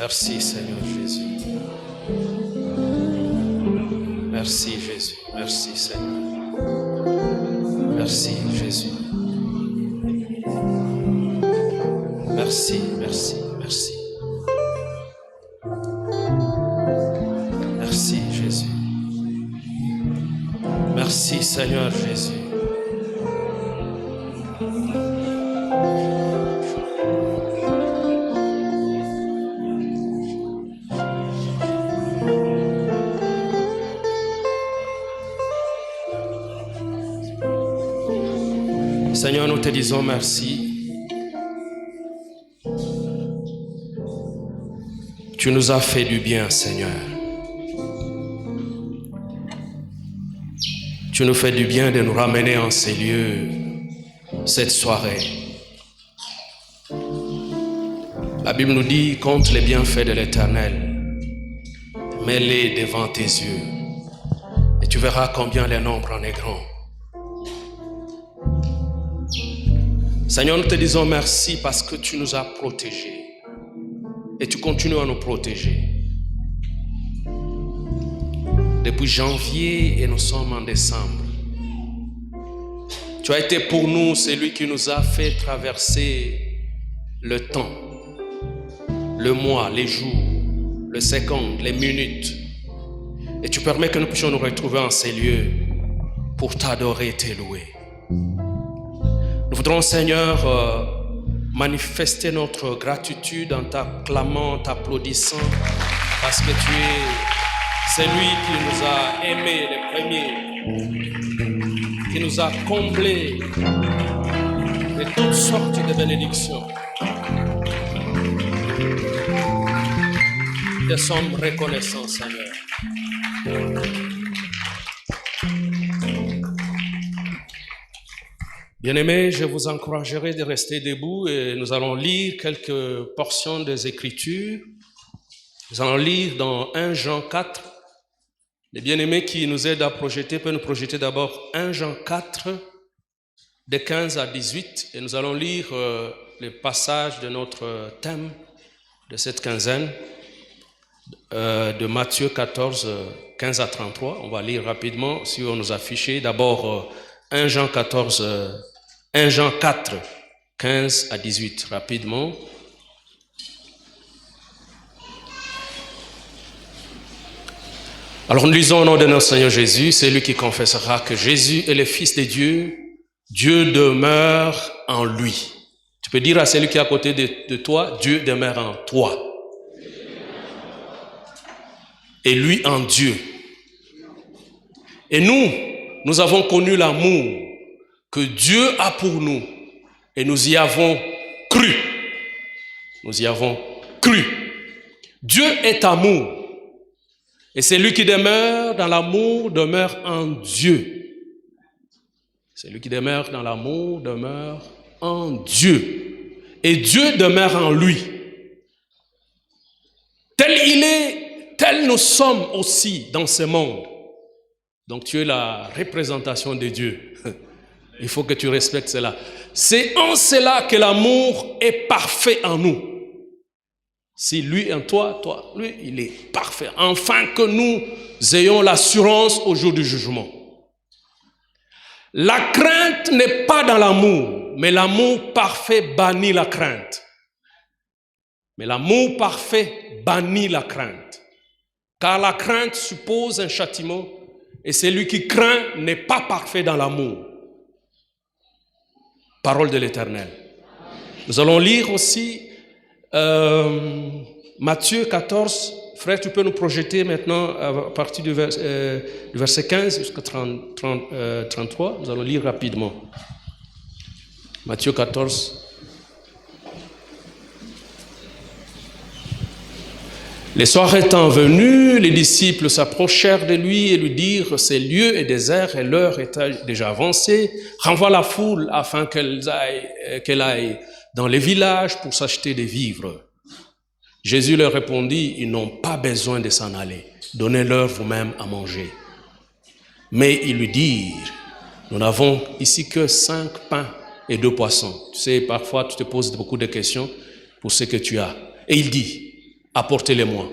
Merci Seigneur Jésus. Merci Jésus. Merci Seigneur. Merci Jésus. Merci, merci, merci. Merci Jésus. Merci Seigneur Jésus. Seigneur, nous te disons merci. Tu nous as fait du bien, Seigneur. Tu nous fais du bien de nous ramener en ces lieux cette soirée. La Bible nous dit, compte les bienfaits de l'Éternel, mets-les devant tes yeux, et tu verras combien le nombre en est grand. Seigneur, nous te disons merci parce que tu nous as protégés et tu continues à nous protéger. Depuis janvier et nous sommes en décembre. Tu as été pour nous celui qui nous a fait traverser le temps, le mois, les jours, les secondes, les minutes. Et tu permets que nous puissions nous retrouver en ces lieux pour t'adorer et te louer. Nous voudrons, Seigneur, manifester notre gratitude en t'acclamant, en t'applaudissant, parce que tu es celui qui nous a aimés les premiers, qui nous a comblés de toutes sortes de bénédictions. Nous te sommes reconnaissants, Seigneur. Bien-aimés, je vous encouragerai de rester debout et nous allons lire quelques portions des Écritures. Nous allons lire dans 1 Jean 4. Les bien-aimés qui nous aident à projeter peuvent nous projeter d'abord 1 Jean 4, de 15 à 18. Et nous allons lire les passages de notre thème de cette quinzaine, de Matthieu 14, 15 à 33. On va lire rapidement sur nos affichés. D'abord 1 Jean 4, 15 à 18, rapidement. Alors nous lisons au nom de notre Seigneur Jésus, c'est lui qui confessera que Jésus est le Fils de Dieu, Dieu demeure en lui. Tu peux dire à celui qui est à côté de toi, Dieu demeure en toi. Et lui en Dieu. Et nous avons connu l'amour que Dieu a pour nous et nous y avons cru. Nous y avons cru. Dieu est amour et celui qui demeure dans l'amour demeure en Dieu. Celui qui demeure dans l'amour demeure en Dieu et Dieu demeure en lui. Tel il est, tel nous sommes aussi dans ce monde. Donc tu es la représentation de Dieu. Il faut que tu respectes cela. C'est en cela que l'amour est parfait en nous. Si lui en toi, lui, il est parfait. Afin que nous ayons l'assurance au jour du jugement. La crainte n'est pas dans l'amour, mais l'amour parfait bannit la crainte. Mais l'amour parfait bannit la crainte. Car la crainte suppose un châtiment et celui qui craint n'est pas parfait dans l'amour. Parole de l'Éternel. Nous allons lire aussi Matthieu 14. Frère, tu peux nous projeter maintenant à partir du verset 15 jusqu'à 33. Nous allons lire rapidement. Matthieu 14. Les soirs étant venus, les disciples s'approchèrent de lui et lui dirent, ces lieux est désert et l'heure est déjà avancée, renvoie la foule afin qu'elle aille dans les villages pour s'acheter des vivres. Jésus leur répondit, ils n'ont pas besoin de s'en aller, donnez-leur vous-même à manger. Mais ils lui dirent, nous n'avons ici que 5 pains et 2 poissons. Tu sais, parfois tu te poses beaucoup de questions pour ce que tu as. Et il dit, apportez-les-moi.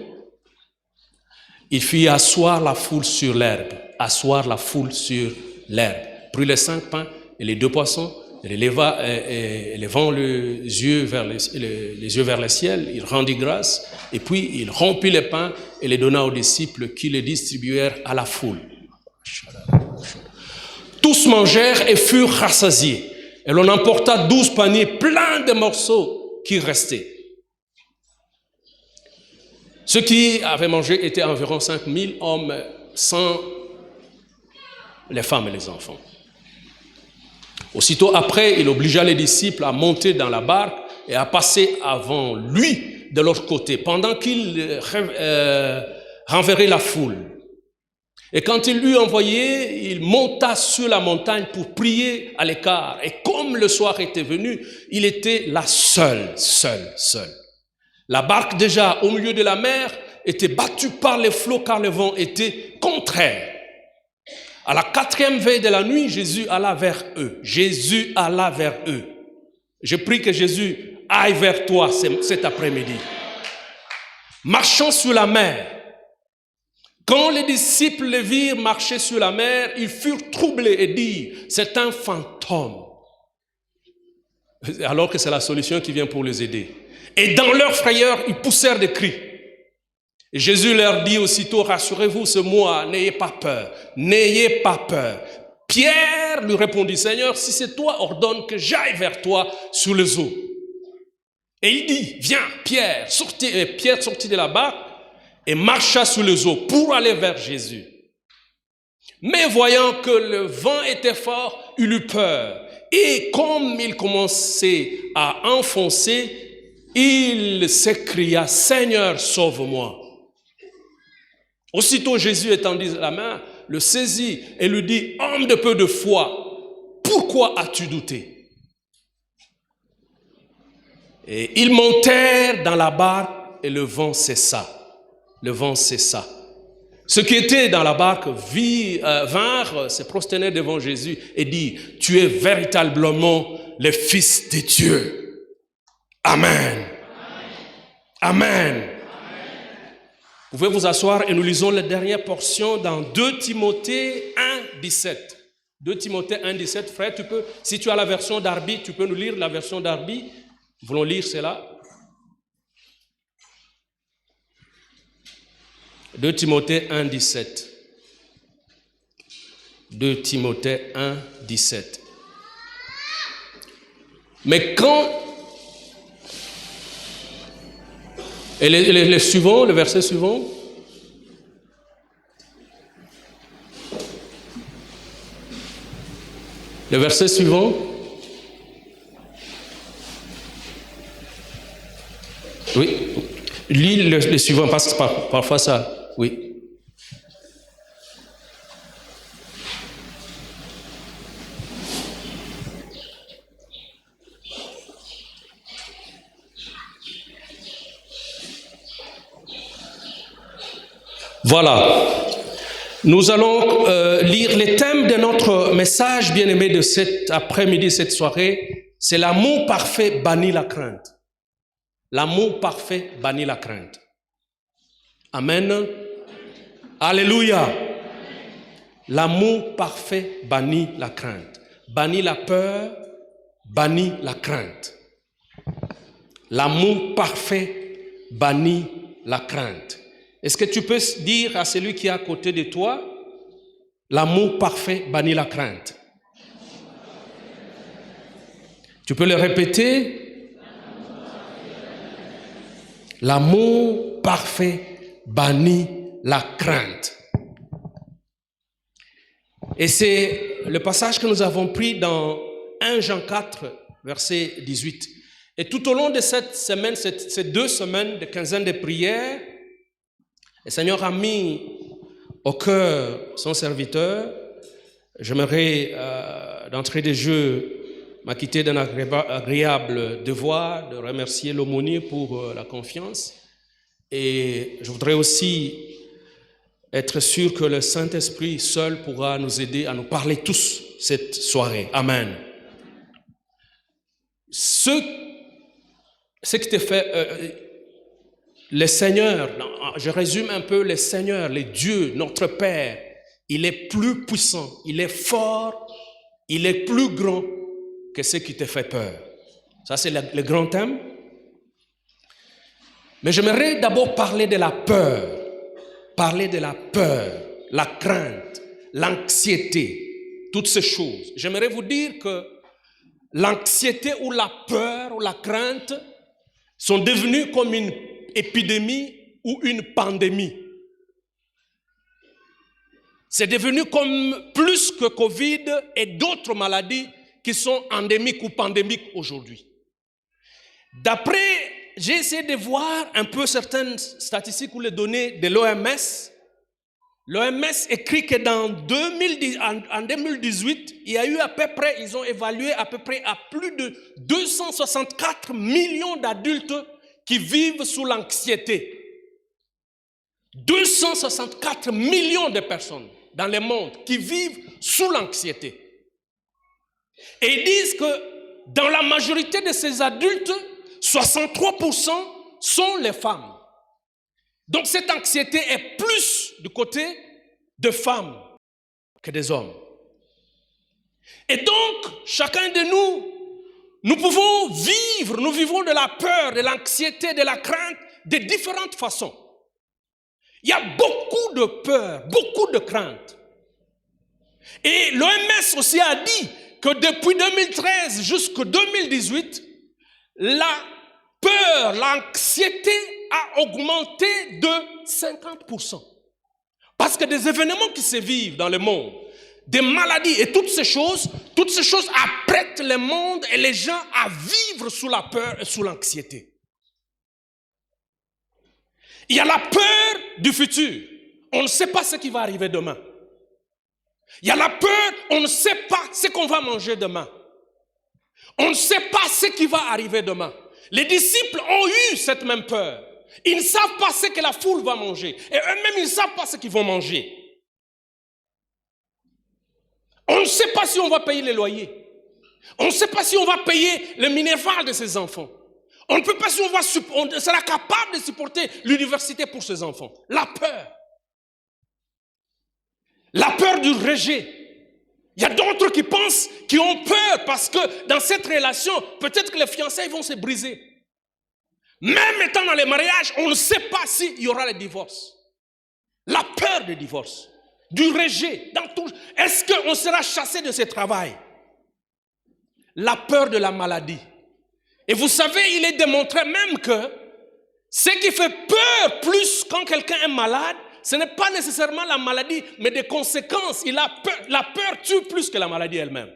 Il fit asseoir la foule sur l'herbe, asseoir la foule sur l'herbe. Prit les 5 pains et les 2 poissons, et levant les yeux vers le ciel, il rendit grâce, et puis il rompit les pains et les donna aux disciples qui les distribuèrent à la foule. Tous mangèrent et furent rassasiés, et l'on emporta 12 paniers pleins de morceaux qui restaient. Ceux qui avaient mangé étaient environ 5000 hommes, sans les femmes et les enfants. Aussitôt après, il obligea les disciples à monter dans la barque et à passer avant lui de l'autre côté, pendant qu'il renverrait la foule. Et quand il l'eut envoyé, il monta sur la montagne pour prier à l'écart. Et comme le soir était venu, il était là seul. La barque déjà au milieu de la mer était battue par les flots car le vent était contraire. À la 4e veille de la nuit, Jésus alla vers eux. Je prie que Jésus aille vers toi cet après-midi. Marchant sur la mer. Quand les disciples le virent marcher sur la mer, ils furent troublés et dirent, c'est un fantôme. Alors que c'est la solution qui vient pour les aider. Et dans leur frayeur, ils poussèrent des cris. Et Jésus leur dit aussitôt, rassurez-vous, c'est moi, n'ayez pas peur, n'ayez pas peur. Pierre lui répondit, Seigneur, si c'est toi, ordonne que j'aille vers toi sur les eaux. Et il dit, viens, Pierre sortit de la barque et marcha sur les eaux pour aller vers Jésus. Mais voyant que le vent était fort, il eut peur. Et comme il commençait à enfoncer, il s'écria, Seigneur, sauve-moi. Aussitôt Jésus étendit la main, le saisit et lui dit, homme de peu de foi, pourquoi as-tu douté? Et ils montèrent dans la barque et le vent cessa. Ceux qui étaient dans la barque vinrent se prosterner devant Jésus et dirent, tu es véritablement le Fils de Dieu. Amen. Amen. Vous pouvez vous asseoir et nous lisons la dernière portion dans 2 Timothée 1, 17. 2 Timothée 1, 17. Frère, si tu as la version Darby, tu peux nous lire la version Darby. Nous voulons lire cela. 2 Timothée 1, 17. 2 Timothée 1, 17. Mais quand... Et le suivant, le verset suivant. Le verset suivant. Oui. Lis le suivant, parce que parfois ça... Oui. Voilà, nous allons lire les thèmes de notre message bien-aimé de cet après-midi, cette soirée. C'est l'amour parfait bannit la crainte. L'amour parfait bannit la crainte. Amen. Alléluia. L'amour parfait bannit la crainte. Bannit la peur, bannit la crainte. L'amour parfait bannit la crainte. Est-ce que tu peux dire à celui qui est à côté de toi, l'amour parfait bannit la crainte? Tu peux le répéter? L'amour parfait bannit la crainte. Et c'est le passage que nous avons pris dans 1 Jean 4, verset 18. Et tout au long de cette semaine, ces 2 semaines de quinzaine de prières, le Seigneur a mis au cœur son serviteur. J'aimerais, d'entrée de jeu, m'acquitter d'un agréable devoir de remercier l'aumônier pour la confiance. Et je voudrais aussi être sûr que le Saint-Esprit seul pourra nous aider à nous parler tous cette soirée. Amen. Ce qui te fait... le Seigneur, je résume un peu, le Seigneur, le Dieu, notre Père, il est plus puissant, il est fort, il est plus grand que ce qui te fait peur. Ça, c'est le grand thème. Mais j'aimerais d'abord parler de la peur. Parler de la peur, la crainte, l'anxiété, toutes ces choses. J'aimerais vous dire que l'anxiété ou la peur ou la crainte sont devenues comme une épidémie ou une pandémie. C'est devenu comme plus que Covid et d'autres maladies qui sont endémiques ou pandémiques aujourd'hui. J'ai essayé de voir un peu certaines statistiques ou les données de l'OMS. L'OMS écrit que en 2018, il y a eu à peu près, ils ont évalué à peu près à plus de 264 millions d'adultes qui vivent sous l'anxiété. 264 millions de personnes dans le monde qui vivent sous l'anxiété. Et ils disent que dans la majorité de ces adultes, 63% sont les femmes. Donc cette anxiété est plus du côté de femmes que des hommes. Et donc, chacun de nous pouvons nous vivons de la peur, de l'anxiété, de la crainte de différentes façons. Il y a beaucoup de peur, beaucoup de crainte. Et l'OMS aussi a dit que depuis 2013 jusqu'en 2018, la peur, l'anxiété a augmenté de 50%. Parce que des événements qui se vivent dans le monde, des maladies et toutes ces choses apprêtent le monde et les gens à vivre sous la peur et sous l'anxiété. Il y a la peur du futur. On ne sait pas ce qui va arriver demain. Il y a la peur, on ne sait pas ce qu'on va manger demain. On ne sait pas ce qui va arriver demain. Les disciples ont eu cette même peur. Ils ne savent pas ce que la foule va manger. Et eux-mêmes, ils ne savent pas ce qu'ils vont manger. On ne sait pas si on va payer les loyers. On ne sait pas si on va payer le minerval de ses enfants. On ne peut pas si on sera capable de supporter l'université pour ses enfants. La peur. La peur du rejet. Il y a d'autres qui ont peur parce que dans cette relation, peut-être que les fiançailles vont se briser. Même étant dans les mariages, on ne sait pas s'il y aura le divorce. La peur du divorce, du rejet. Est-ce qu'on sera chassé de ce travail? La peur de la maladie. Et vous savez, il est démontré même que ce qui fait peur plus quand quelqu'un est malade, ce n'est pas nécessairement la maladie, mais des conséquences. La peur tue plus que la maladie elle-même.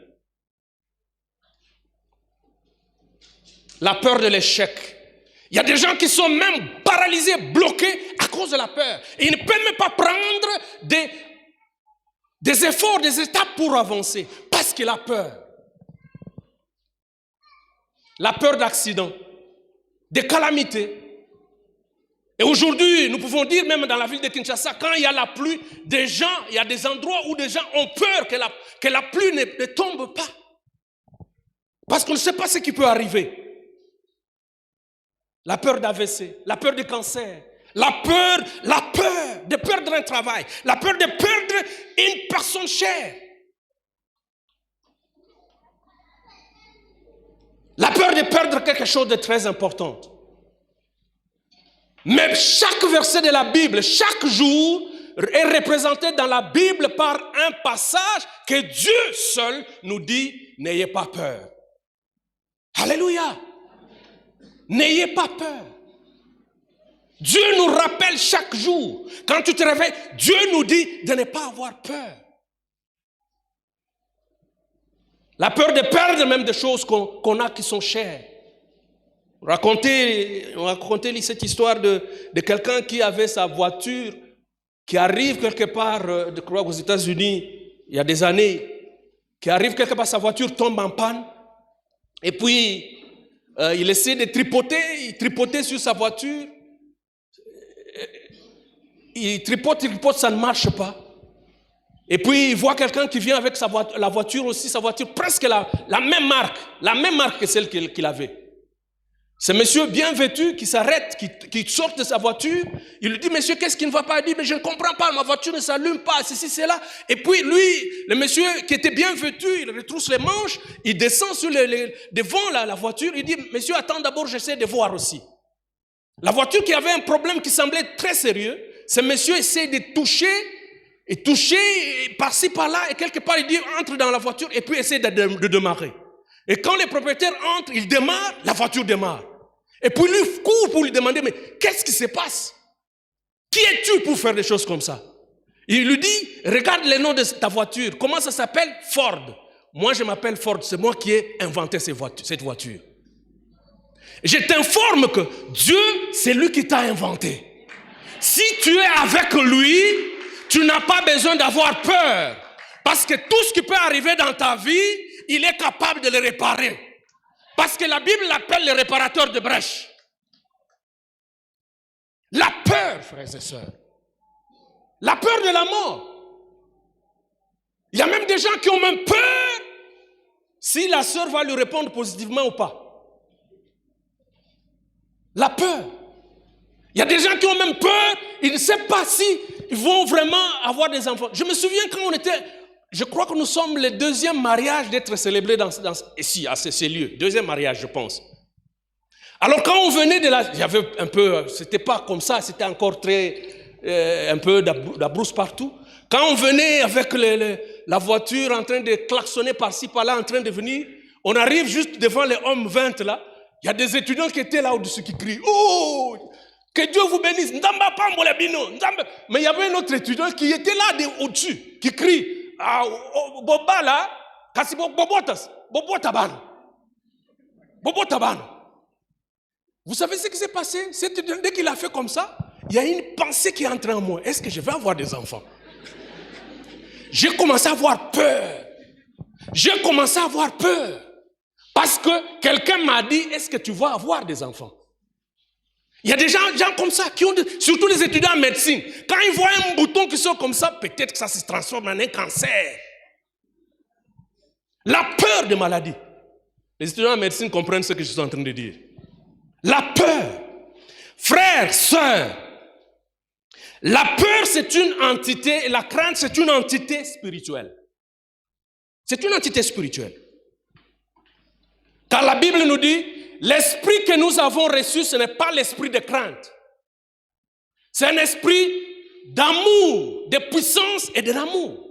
La peur de l'échec. Il y a des gens qui sont même paralysés, bloqués à cause de la peur. Et ils ne peuvent même pas prendre des efforts, des étapes pour avancer, parce qu'il a peur. La peur d'accident, de calamités. Et aujourd'hui, nous pouvons dire, même dans la ville de Kinshasa, quand il y a la pluie, il y a des endroits où des gens ont peur que la pluie ne tombe pas. Parce qu'on ne sait pas ce qui peut arriver. La peur d'AVC, la peur du cancer, la peur de perdre un travail, la peur de perdre une personne chère. La peur de perdre quelque chose de très important. Mais chaque verset de la Bible, chaque jour, est représenté dans la Bible par un passage que Dieu seul nous dit, n'ayez pas peur. Alléluia. N'ayez pas peur. Dieu nous rappelle chaque jour. Quand tu te réveilles, Dieu nous dit de ne pas avoir peur. La peur de perdre même des choses qu'on a qui sont chères. On racontait cette histoire de quelqu'un qui avait sa voiture, qui arrive quelque part, je crois aux États-Unis, il y a des années, qui arrive quelque part, sa voiture tombe en panne, et puis il essaie de tripoter, il tripotait sur sa voiture, il tripote, ça ne marche pas. Et puis il voit quelqu'un qui vient avec la voiture aussi, sa voiture presque la même marque que celle qu'il avait. Ce monsieur bien vêtu qui s'arrête, qui sort de sa voiture, il lui dit, monsieur, qu'est-ce qui ne va pas? Il dit, mais je ne comprends pas, ma voiture ne s'allume pas, ceci, cela. Et puis lui, le monsieur qui était bien vêtu, il retrousse les manches, il descend sur devant la voiture, il dit, monsieur, attends d'abord, j'essaie de voir aussi. La voiture qui avait un problème qui semblait très sérieux, ce monsieur essaie de toucher, par-ci, par-là, et quelque part, il dit, entre dans la voiture, et puis essaie de démarrer. Et quand les propriétaires entrent, ils démarrent, la voiture démarre. Et puis lui court pour lui demander, mais qu'est-ce qui se passe? Qui es-tu pour faire des choses comme ça? Il lui dit, regarde le nom de ta voiture. Comment ça s'appelle? Ford. Moi, je m'appelle Ford. C'est moi qui ai inventé cette voiture. Et je t'informe que Dieu, c'est lui qui t'a inventé. Si tu es avec lui, tu n'as pas besoin d'avoir peur. Parce que tout ce qui peut arriver dans ta vie, il est capable de le réparer. Parce que la Bible l'appelle le réparateur de brèches. La peur, frères et sœurs. La peur de la mort. Il y a même des gens qui ont même peur si la sœur va lui répondre positivement ou pas. La peur. Il y a des gens qui ont même peur, ils ne savent pas si ils vont vraiment avoir des enfants. Je me souviens quand on était... Je crois que nous sommes le deuxième mariage d'être célébré ici, à ces lieux. Deuxième mariage, je pense. Alors quand on venait de là, il y avait un peu, c'était pas comme ça, c'était encore très, un peu la brousse partout. Quand on venait avec la voiture en train de klaxonner par-ci, par-là, en train de venir, on arrive juste devant les hommes 20 là, il y a des étudiants qui étaient là au-dessus qui crient, oh, que Dieu vous bénisse, Ndamba Pambolabino, mais il y avait un autre étudiant qui était là au-dessus, qui crie, Boba là, kasi Bobo Tabano. Bobo Tabano. Vous savez ce qui s'est passé? Dès qu'il a fait comme ça, il y a une pensée qui est entrée en moi. Est-ce que je vais avoir des enfants? J'ai commencé à avoir peur. J'ai commencé à avoir peur. Parce que quelqu'un m'a dit, est-ce que tu vas avoir des enfants? Il y a des gens comme ça, qui ont surtout les étudiants en médecine. Quand ils voient un bouton qui sort comme ça, peut-être que ça se transforme en un cancer. La peur de maladie. Les étudiants en médecine comprennent ce que je suis en train de dire. La peur. Frères, sœurs, la peur c'est une entité, la crainte c'est une entité spirituelle. C'est une entité spirituelle. Car la Bible nous dit, l'esprit que nous avons reçu, ce n'est pas l'esprit de crainte. C'est un esprit d'amour, de puissance et de l'amour.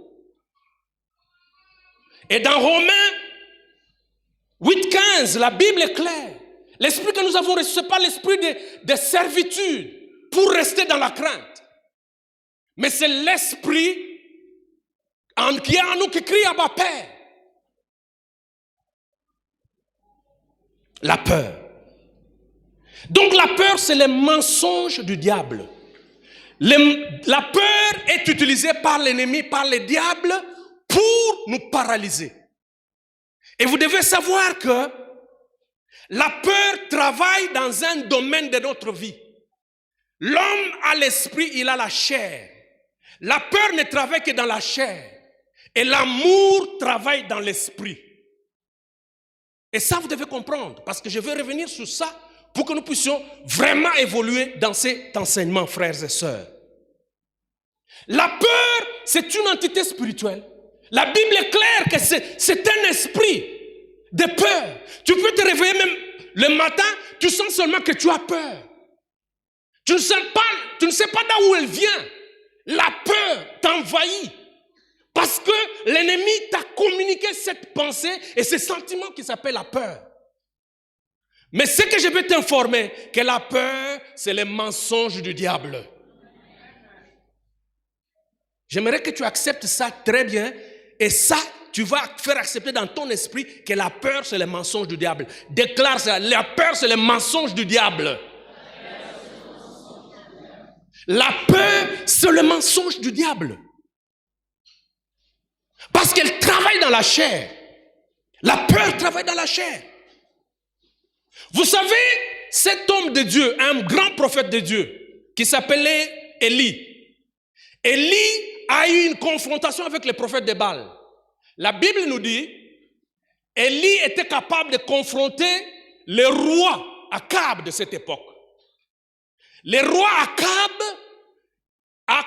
Et dans Romains 8,15, la Bible est claire. L'esprit que nous avons reçu, ce n'est pas l'esprit de servitude pour rester dans la crainte. Mais c'est l'esprit qui est en nous qui crie à Abba Père. La peur. Donc la peur, c'est le mensonge du diable. La peur est utilisée par l'ennemi, par le diable, pour nous paralyser. Et vous devez savoir que la peur travaille dans un domaine de notre vie. L'homme a l'esprit, il a la chair. La peur ne travaille que dans la chair. Et l'amour travaille dans l'esprit. Et ça, vous devez comprendre, parce que je vais revenir sur ça pour que nous puissions vraiment évoluer dans cet enseignement, frères et sœurs. La peur, c'est une entité spirituelle. La Bible est claire que c'est un esprit de peur. Tu peux te réveiller même le matin, tu sens seulement que tu as peur. Tu ne sais pas d'où elle vient. La peur t'envahit. Parce que l'ennemi t'a communiqué cette pensée et ce sentiment qui s'appelle la peur. Mais ce que je veux t'informer, que la peur, c'est le mensonge du diable. J'aimerais que tu acceptes ça très bien. Et ça, tu vas faire accepter dans ton esprit que la peur, c'est le mensonge du diable. Déclare ça, la peur, c'est le mensonge du diable. La peur, c'est le mensonge du diable. Parce qu'elle travaille dans la chair. La peur travaille dans la chair. Vous savez, cet homme de Dieu, un grand prophète de Dieu, qui s'appelait Élie. Élie a eu une confrontation avec les prophètes de Baal. La Bible nous dit, Élie était capable de confronter le roi Akab de cette époque. Le roi Akab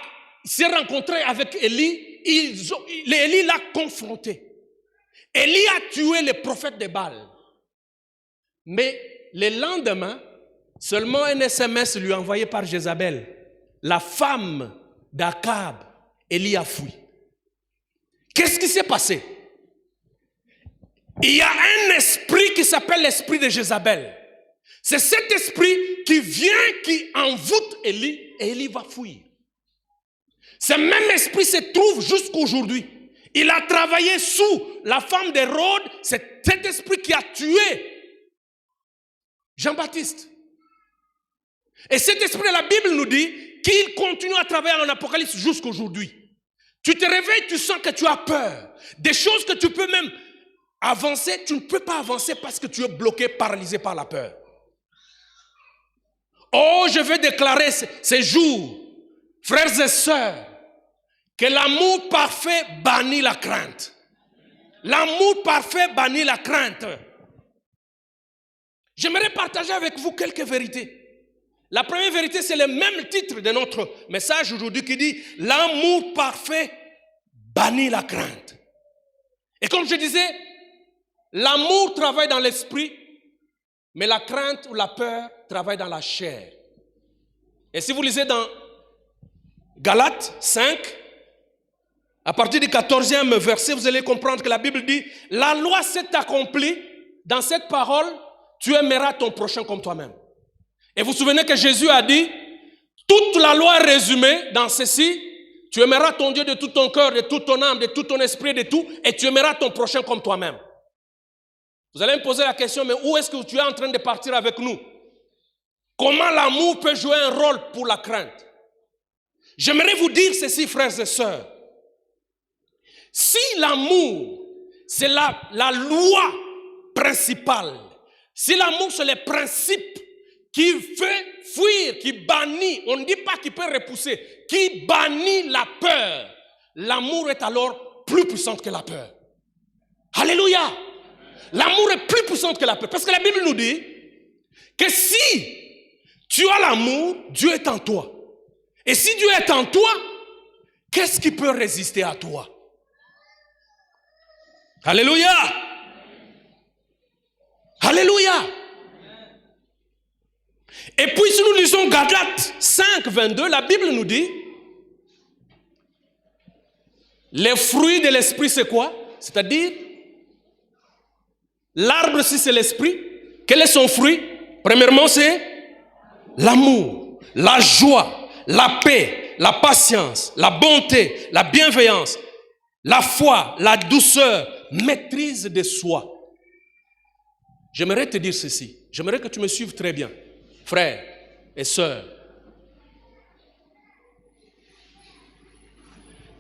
s'est rencontré avec Élie. Élie l'a confronté. Élie a tué les prophètes de Baal. Mais le lendemain, seulement un SMS lui envoyé par Jézabel, la femme d'Akab, Élie a fui. Qu'est-ce qui s'est passé? Il y a un esprit qui s'appelle l'esprit de Jézabel. C'est cet esprit qui vient, qui envoûte Élie, et Élie va fuir. Ce même esprit se trouve jusqu'aujourd'hui. Il a travaillé sous la femme d'Hérode. C'est cet esprit qui a tué Jean-Baptiste. Et cet esprit de la Bible nous dit qu'il continue à travailler en Apocalypse jusqu'aujourd'hui. Tu te réveilles, tu sens que tu as peur. Des choses que tu peux même avancer, tu ne peux pas avancer parce que tu es bloqué, paralysé par la peur. Oh, je veux déclarer ces jours, frères et sœurs, que l'amour parfait bannit la crainte. L'amour parfait bannit la crainte. J'aimerais partager avec vous quelques vérités. La première vérité, c'est le même titre de notre message aujourd'hui qui dit « L'amour parfait bannit la crainte ». Et comme je disais, l'amour travaille dans l'esprit, mais la crainte ou la peur travaille dans la chair. Et si vous lisez dans Galates 5, à partir du 14e verset, vous allez comprendre que la Bible dit « La loi s'est accomplie dans cette parole, tu aimeras ton prochain comme toi-même ». Et vous vous souvenez que Jésus a dit, toute la loi est résumée dans ceci, tu aimeras ton Dieu de tout ton cœur, de toute ton âme, de tout ton esprit, de tout, et tu aimeras ton prochain comme toi-même. Vous allez me poser la question, mais où est-ce que tu es en train de partir avec nous? Comment l'amour peut jouer un rôle pour la crainte? J'aimerais vous dire ceci, frères et sœurs. Si l'amour, c'est la loi principale, si l'amour, c'est les principes qui fait fuir, qui bannit, on ne dit pas qu'il peut repousser, qui bannit la peur, l'amour est alors plus puissant que la peur. Alléluia! L'amour est plus puissant que la peur. Parce que la Bible nous dit que si tu as l'amour, Dieu est en toi. Et si Dieu est en toi, qu'est-ce qui peut résister à toi? Alléluia! Alléluia! Et puis si nous lisons Galates 5, 22, la Bible nous dit les fruits de l'esprit c'est quoi? C'est-à-dire l'arbre si c'est l'esprit, quel est son fruit? Premièrement c'est l'amour, la joie, la paix, la patience, la bonté, la bienveillance, la foi, la douceur, maîtrise de soi. J'aimerais te dire ceci, j'aimerais que tu me suives très bien. Frères et sœurs,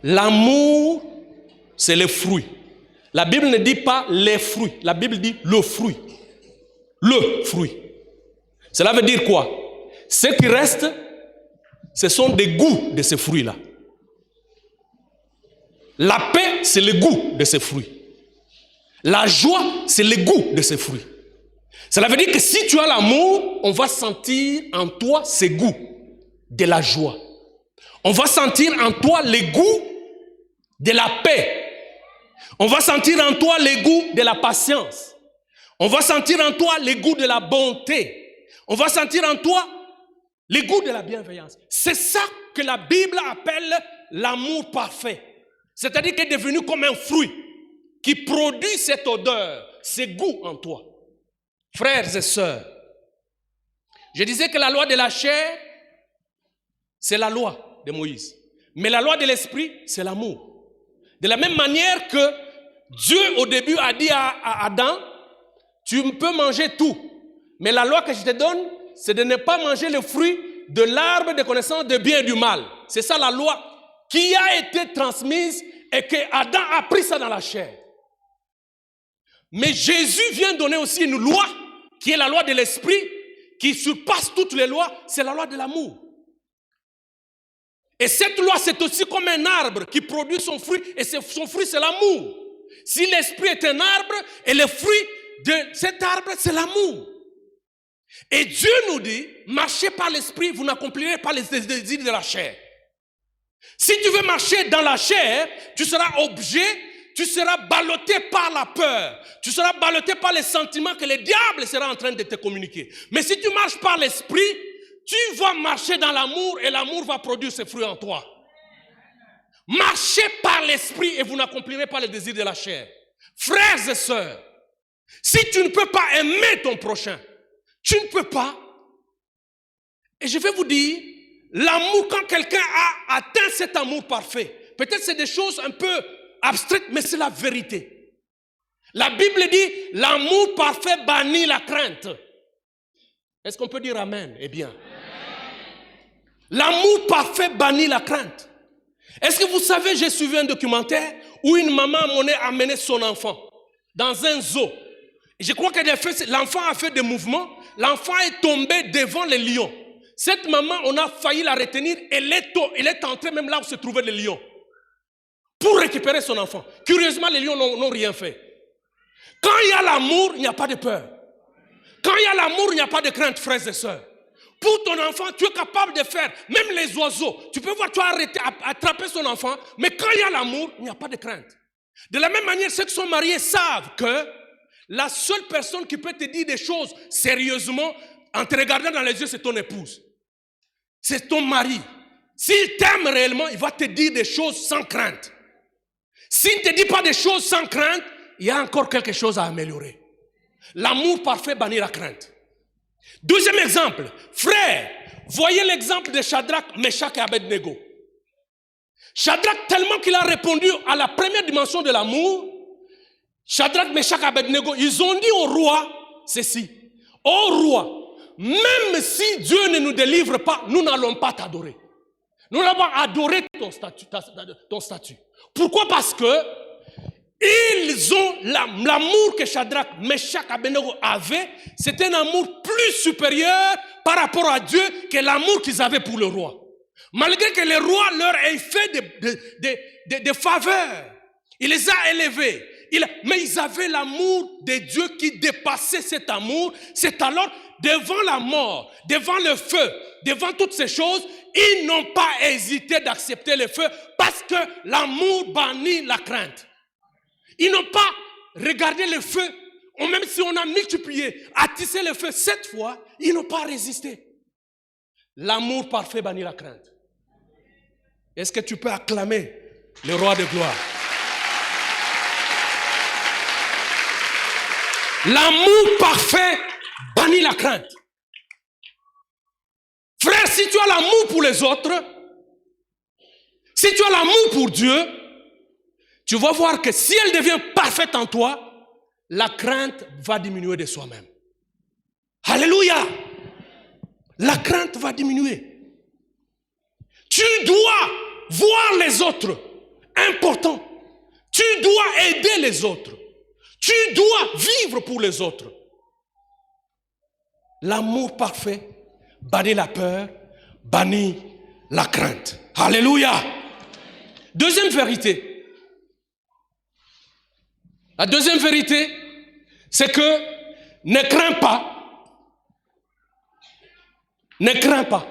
l'amour, c'est le fruit. La Bible ne dit pas les fruits, la Bible dit le fruit. Le fruit. Cela veut dire quoi? Ce qui reste, ce sont des goûts de ces fruits-là. La paix, c'est le goût de ces fruits. La joie, c'est le goût de ces fruits. Cela veut dire que si tu as l'amour, on va sentir en toi ces goûts de la joie. On va sentir en toi les goûts de la paix. On va sentir en toi les goûts de la patience. On va sentir en toi les goûts de la bonté. On va sentir en toi les goûts de la bienveillance. C'est ça que la Bible appelle l'amour parfait. C'est-à-dire qu'il est devenu comme un fruit qui produit cette odeur, ces goûts en toi. Frères et sœurs, je disais que la loi de la chair, c'est la loi de Moïse. Mais la loi de l'esprit, c'est l'amour. De la même manière que Dieu au début a dit à Adam, tu peux manger tout. Mais la loi que je te donne, c'est de ne pas manger le fruit de l'arbre de connaissance de bien et du mal. C'est ça la loi qui a été transmise et que Adam a pris ça dans la chair. Mais Jésus vient donner aussi une loi qui est la loi de l'esprit, qui surpasse toutes les lois, c'est la loi de l'amour. Et cette loi, c'est aussi comme un arbre qui produit son fruit, et son fruit, c'est l'amour. Si l'esprit est un arbre, et le fruit de cet arbre, c'est l'amour. Et Dieu nous dit, marchez par l'esprit, vous n'accomplirez pas les désirs de la chair. Si tu veux marcher dans la chair, tu seras tu seras ballotté par la peur. Tu seras ballotté par les sentiments que le diable sera en train de te communiquer. Mais si tu marches par l'esprit, tu vas marcher dans l'amour et l'amour va produire ses fruits en toi. Marchez par l'esprit et vous n'accomplirez pas les désirs de la chair. Frères et sœurs, si tu ne peux pas aimer ton prochain, tu ne peux pas. Et je vais vous dire, l'amour, quand quelqu'un a atteint cet amour parfait, peut-être c'est des choses un peu abstraites, mais c'est la vérité. La Bible dit, l'amour parfait bannit la crainte. Est-ce qu'on peut dire amen? Eh bien, l'amour parfait bannit la crainte. Est-ce que vous savez, j'ai suivi un documentaire où une maman a amené son enfant dans un zoo. Et je crois que l'enfant a fait des mouvements, l'enfant est tombé devant les lions. Cette maman, on a failli la retenir, elle est entrée même là où se trouvait le lion pour récupérer son enfant. Curieusement, les lions n'ont rien fait. Quand il y a l'amour, il n'y a pas de peur. Quand il y a l'amour, il n'y a pas de crainte, frères et sœurs. Pour ton enfant, tu es capable de faire, même les oiseaux. Tu peux voir, tu as attraper son enfant, mais quand il y a l'amour, il n'y a pas de crainte. De la même manière, ceux qui sont mariés savent que la seule personne qui peut te dire des choses sérieusement, en te regardant dans les yeux, c'est ton épouse. C'est ton mari. S'il t'aime réellement, il va te dire des choses sans crainte. S'il ne te dit pas des choses sans crainte, il y a encore quelque chose à améliorer. L'amour parfait bannit la crainte. Deuxième exemple, frère, voyez l'exemple de Shadrach, Meshach et Abednego. Shadrach, tellement qu'il a répondu à la première dimension de l'amour, Shadrach, Meshach et Abednego, ils ont dit au roi ceci: ô roi, même si Dieu ne nous délivre pas, nous n'allons pas t'adorer. Nous allons adorer ton statut. Pourquoi? Parce que ils ont l'amour que Shadrach, Meshach et Abednego avaient, c'était un amour plus supérieur par rapport à Dieu que l'amour qu'ils avaient pour le roi. Malgré que le roi leur ait fait des faveurs, il les a élevés, mais ils avaient l'amour de Dieu qui dépassait cet amour. C'est alors, devant la mort, devant le feu, devant toutes ces choses, ils n'ont pas hésité d'accepter le feu parce que l'amour bannit la crainte. Ils n'ont pas regardé le feu, ou même si on a multiplié, attissé le feu 7 fois, ils n'ont pas résisté. L'amour parfait bannit la crainte. Est-ce que tu peux acclamer le roi de gloire? L'amour parfait bannit la crainte. Frère, si tu as l'amour pour les autres, si tu as l'amour pour Dieu, tu vas voir que si elle devient parfaite en toi, la crainte va diminuer de soi-même. Alléluia! La crainte va diminuer. Tu dois voir les autres important. Tu dois aider les autres. Tu dois vivre pour les autres. L'amour parfait bannit la peur, bannit la crainte. Alléluia! Deuxième vérité. La deuxième vérité, c'est que ne crains pas. Ne crains pas.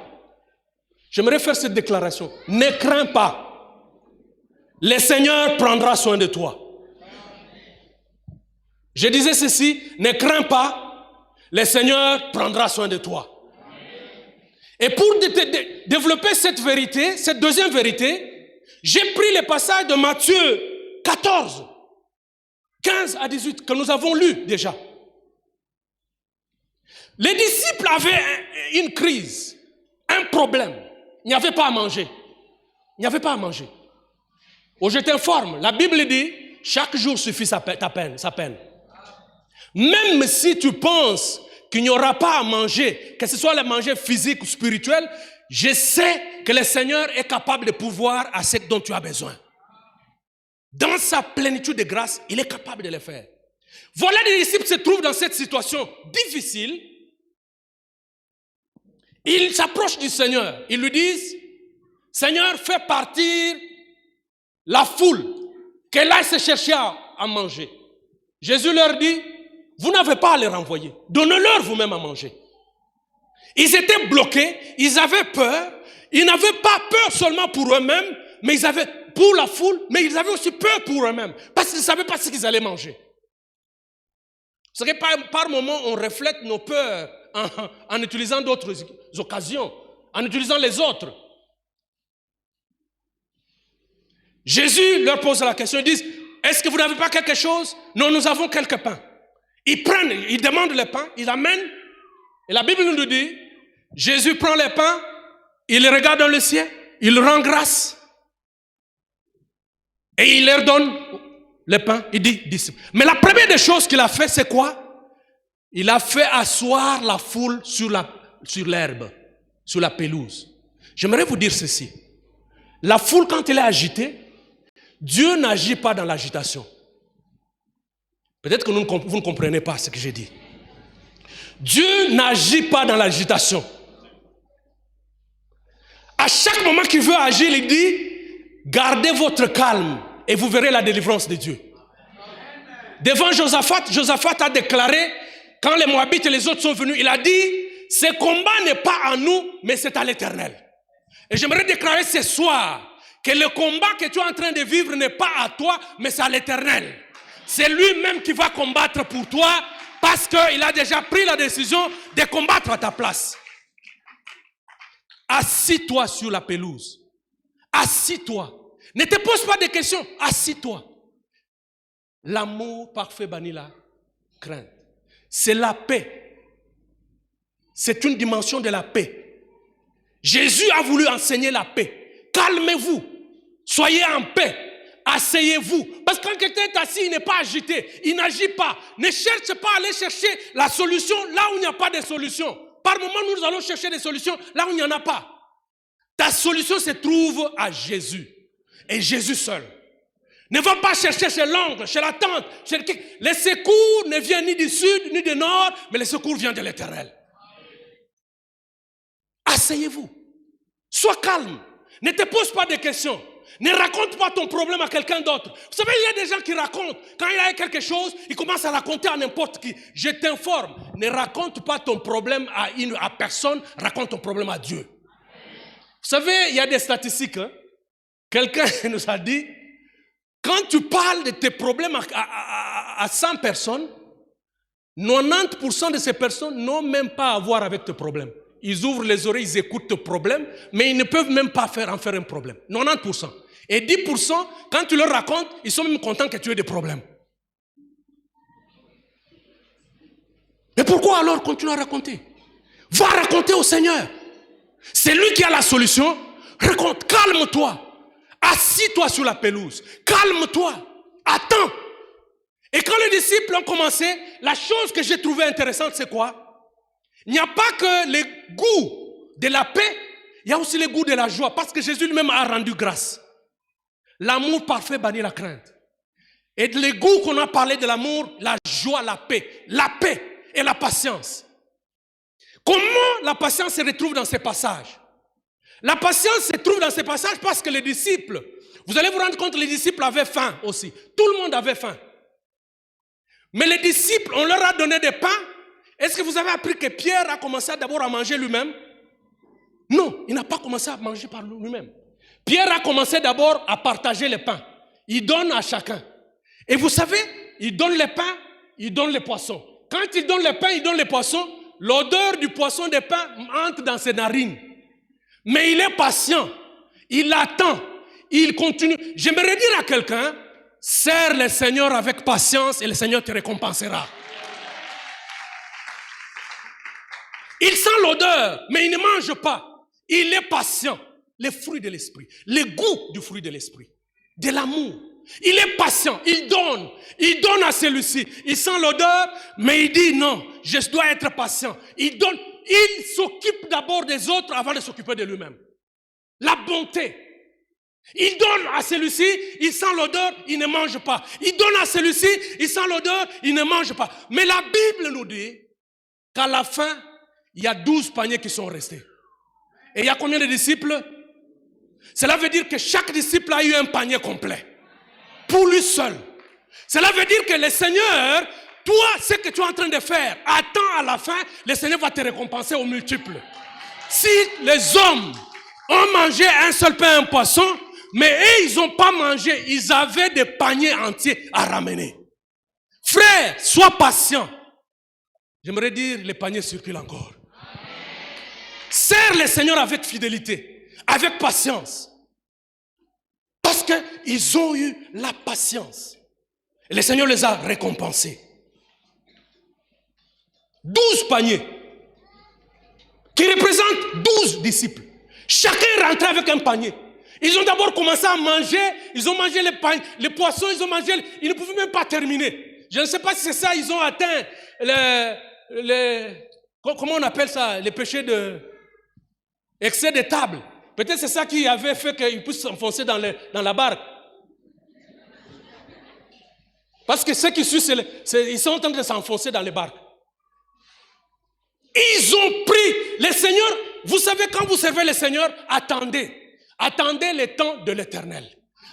J'aimerais faire cette déclaration. Ne crains pas. Le Seigneur prendra soin de toi. Je disais ceci, ne crains pas. Le Seigneur prendra soin de toi. Et pour développer cette vérité, cette deuxième vérité, j'ai pris le passage de Matthieu 14. 15 à 18, que nous avons lu déjà. Les disciples avaient une crise, un problème. Il n'y avait pas à manger. Il n'y avait pas à manger. Oh, je t'informe, la Bible dit, chaque jour suffit sa peine. Même si tu penses qu'il n'y aura pas à manger, que ce soit le manger physique ou spirituel, je sais que le Seigneur est capable de pourvoir à ce dont tu as besoin. Dans sa plénitude de grâce, il est capable de le faire. Voilà, les disciples se trouvent dans cette situation difficile. Ils s'approchent du Seigneur. Ils lui disent, Seigneur, fais partir la foule, qu'elle aille se chercher à manger. Jésus leur dit, vous n'avez pas à les renvoyer. Donnez-leur vous-même à manger. Ils étaient bloqués, ils avaient peur. Ils n'avaient pas peur seulement pour eux-mêmes, mais ils avaient pour la foule, mais ils avaient aussi peur pour eux-mêmes, parce qu'ils ne savaient pas ce qu'ils allaient manger. Vous savez, par moments, on reflète nos peurs en utilisant d'autres occasions, en utilisant les autres. Jésus leur pose la question, ils disent, est-ce que vous n'avez pas quelque chose? Non, nous avons quelques pains. Ils prennent, ils demandent les pains, ils amènent, et la Bible nous dit, Jésus prend les pains, il les regarde dans le ciel, il rend grâce, et il leur donne les pains, il dit, disciples. Mais la première des choses qu'il a fait, c'est quoi? Il a fait asseoir la foule sur l'herbe, sur la pelouse. J'aimerais vous dire ceci. La foule, quand elle est agitée, Dieu n'agit pas dans l'agitation. Peut-être que vous ne comprenez pas ce que j'ai dit. Dieu n'agit pas dans l'agitation. À chaque moment qu'il veut agir, il dit, gardez votre calme et vous verrez la délivrance de Dieu. Devant Josaphat a déclaré, quand les Moabites et les autres sont venus, il a dit, ce combat n'est pas à nous, mais c'est à l'Éternel. Et j'aimerais déclarer ce soir que le combat que tu es en train de vivre n'est pas à toi, mais c'est à l'Éternel. C'est lui-même qui va combattre pour toi parce qu'il a déjà pris la décision de combattre à ta place. Assis-toi sur la pelouse. Assis-toi. Ne te pose pas de questions. Assis-toi. L'amour parfait bannit la crainte. C'est la paix. C'est une dimension de la paix. Jésus a voulu enseigner la paix. Calmez-vous. Soyez en paix. Asseyez-vous. Parce que quand quelqu'un est assis, il n'est pas agité. Il n'agit pas. Ne cherche pas à aller chercher la solution là où il n'y a pas de solution. Par moment, nous allons chercher des solutions là où il n'y en a pas. Ta solution se trouve à Jésus. Et Jésus seul. Ne va pas chercher chez l'oncle, chez la tante. Les secours ne viennent ni du sud, ni du nord, mais les secours viennent de l'Éternel. Asseyez-vous. Sois calme. Ne te pose pas de questions. Ne raconte pas ton problème à quelqu'un d'autre. Vous savez, il y a des gens qui racontent. Quand il y a quelque chose, ils commencent à raconter à n'importe qui. Je t'informe. Ne raconte pas ton problème à personne. Raconte ton problème à Dieu. Vous savez, il y a des statistiques. Hein? Quelqu'un nous a dit, quand tu parles de tes problèmes à 100 personnes, 90% de ces personnes n'ont même pas à voir avec tes problèmes. Ils ouvrent les oreilles, ils écoutent tes problèmes, mais ils ne peuvent même pas en faire un problème. 90%. Et 10%, quand tu leur racontes, ils sont même contents que tu aies des problèmes. Mais pourquoi alors continuer à raconter? Va raconter au Seigneur. C'est lui qui a la solution. Raconte, calme-toi. Assis-toi sur la pelouse. Calme-toi. Attends. Et quand les disciples ont commencé, la chose que j'ai trouvée intéressante, c'est quoi? Il n'y a pas que les goûts de la paix, il y a aussi les goûts de la joie, parce que Jésus lui-même a rendu grâce. L'amour parfait bannit la crainte. Et les goûts qu'on a parlé de l'amour, la joie, la paix et la patience. Comment la patience se retrouve dans ces passages? La patience se trouve dans ces passages parce que les disciples, vous allez vous rendre compte que les disciples avaient faim aussi. Tout le monde avait faim. Mais les disciples, on leur a donné des pains. Est-ce que vous avez appris que Pierre a commencé d'abord à manger lui-même? Non, il n'a pas commencé à manger par lui-même. Pierre a commencé d'abord à partager les pains. Il donne à chacun. Et vous savez, il donne les pains, il donne les poissons. Quand il donne les pains, il donne les poissons, l'odeur du poisson des pains entre dans ses narines. Mais il est patient, il attend, il continue. J'aimerais dire à quelqu'un, sers le Seigneur avec patience et le Seigneur te récompensera. Il sent l'odeur, mais il ne mange pas. Il est patient. Les fruits de l'esprit, le goût du fruit de l'esprit, de l'amour. Il est patient, il donne à celui-ci. Il sent l'odeur, mais il dit non, je dois être patient. Il donne, il s'occupe d'abord des autres avant de s'occuper de lui-même. La bonté. Il donne à celui-ci, il sent l'odeur, il ne mange pas. Il donne à celui-ci, il sent l'odeur, il ne mange pas. Mais la Bible nous dit qu'à la fin, il y a 12 paniers qui sont restés. Et il y a combien de disciples? Cela veut dire que chaque disciple a eu un panier complet. Pour lui seul. Cela veut dire que le Seigneur toi, ce que tu es en train de faire, attends à la fin, le Seigneur va te récompenser au multiple. Si les hommes ont mangé un seul pain et un poisson, mais eux, ils n'ont pas mangé, ils avaient des paniers entiers à ramener. Frère, sois patient. J'aimerais dire, les paniers circulent encore. Sers le Seigneur avec fidélité, avec patience. Parce qu'ils ont eu la patience. Et le Seigneur les a récompensés. 12 paniers qui représentent 12 disciples. Chacun est rentré avec un panier. Ils ont d'abord commencé à manger, ils ont mangé les poissons, ils ont mangé, ils ne pouvaient même pas terminer. Je ne sais pas si c'est ça, ils ont atteint comment on appelle ça, les péchés de excès de table. Peut-être c'est ça qui avait fait qu'ils puissent s'enfoncer dans la barque. Parce que ceux qui suivent, ils sont en train de s'enfoncer dans les barques. Ils ont pris le Seigneur. Vous savez, quand vous servez le Seigneur, attendez. Attendez le temps de l'Éternel.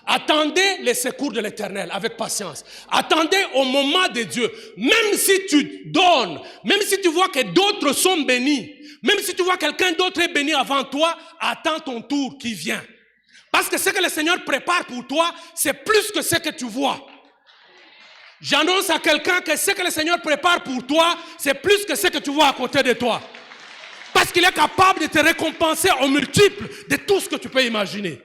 Attendez les secours de l'Éternel avec patience. Attendez au moment de Dieu. Même si tu donnes, même si tu vois que d'autres sont bénis, même si tu vois quelqu'un d'autre est béni avant toi, attends ton tour qui vient. Parce que ce que le Seigneur prépare pour toi, c'est plus que ce que tu vois. J'annonce à quelqu'un que ce que le Seigneur prépare pour toi, c'est plus que ce que tu vois à côté de toi. Parce qu'il est capable de te récompenser au multiple de tout ce que tu peux imaginer.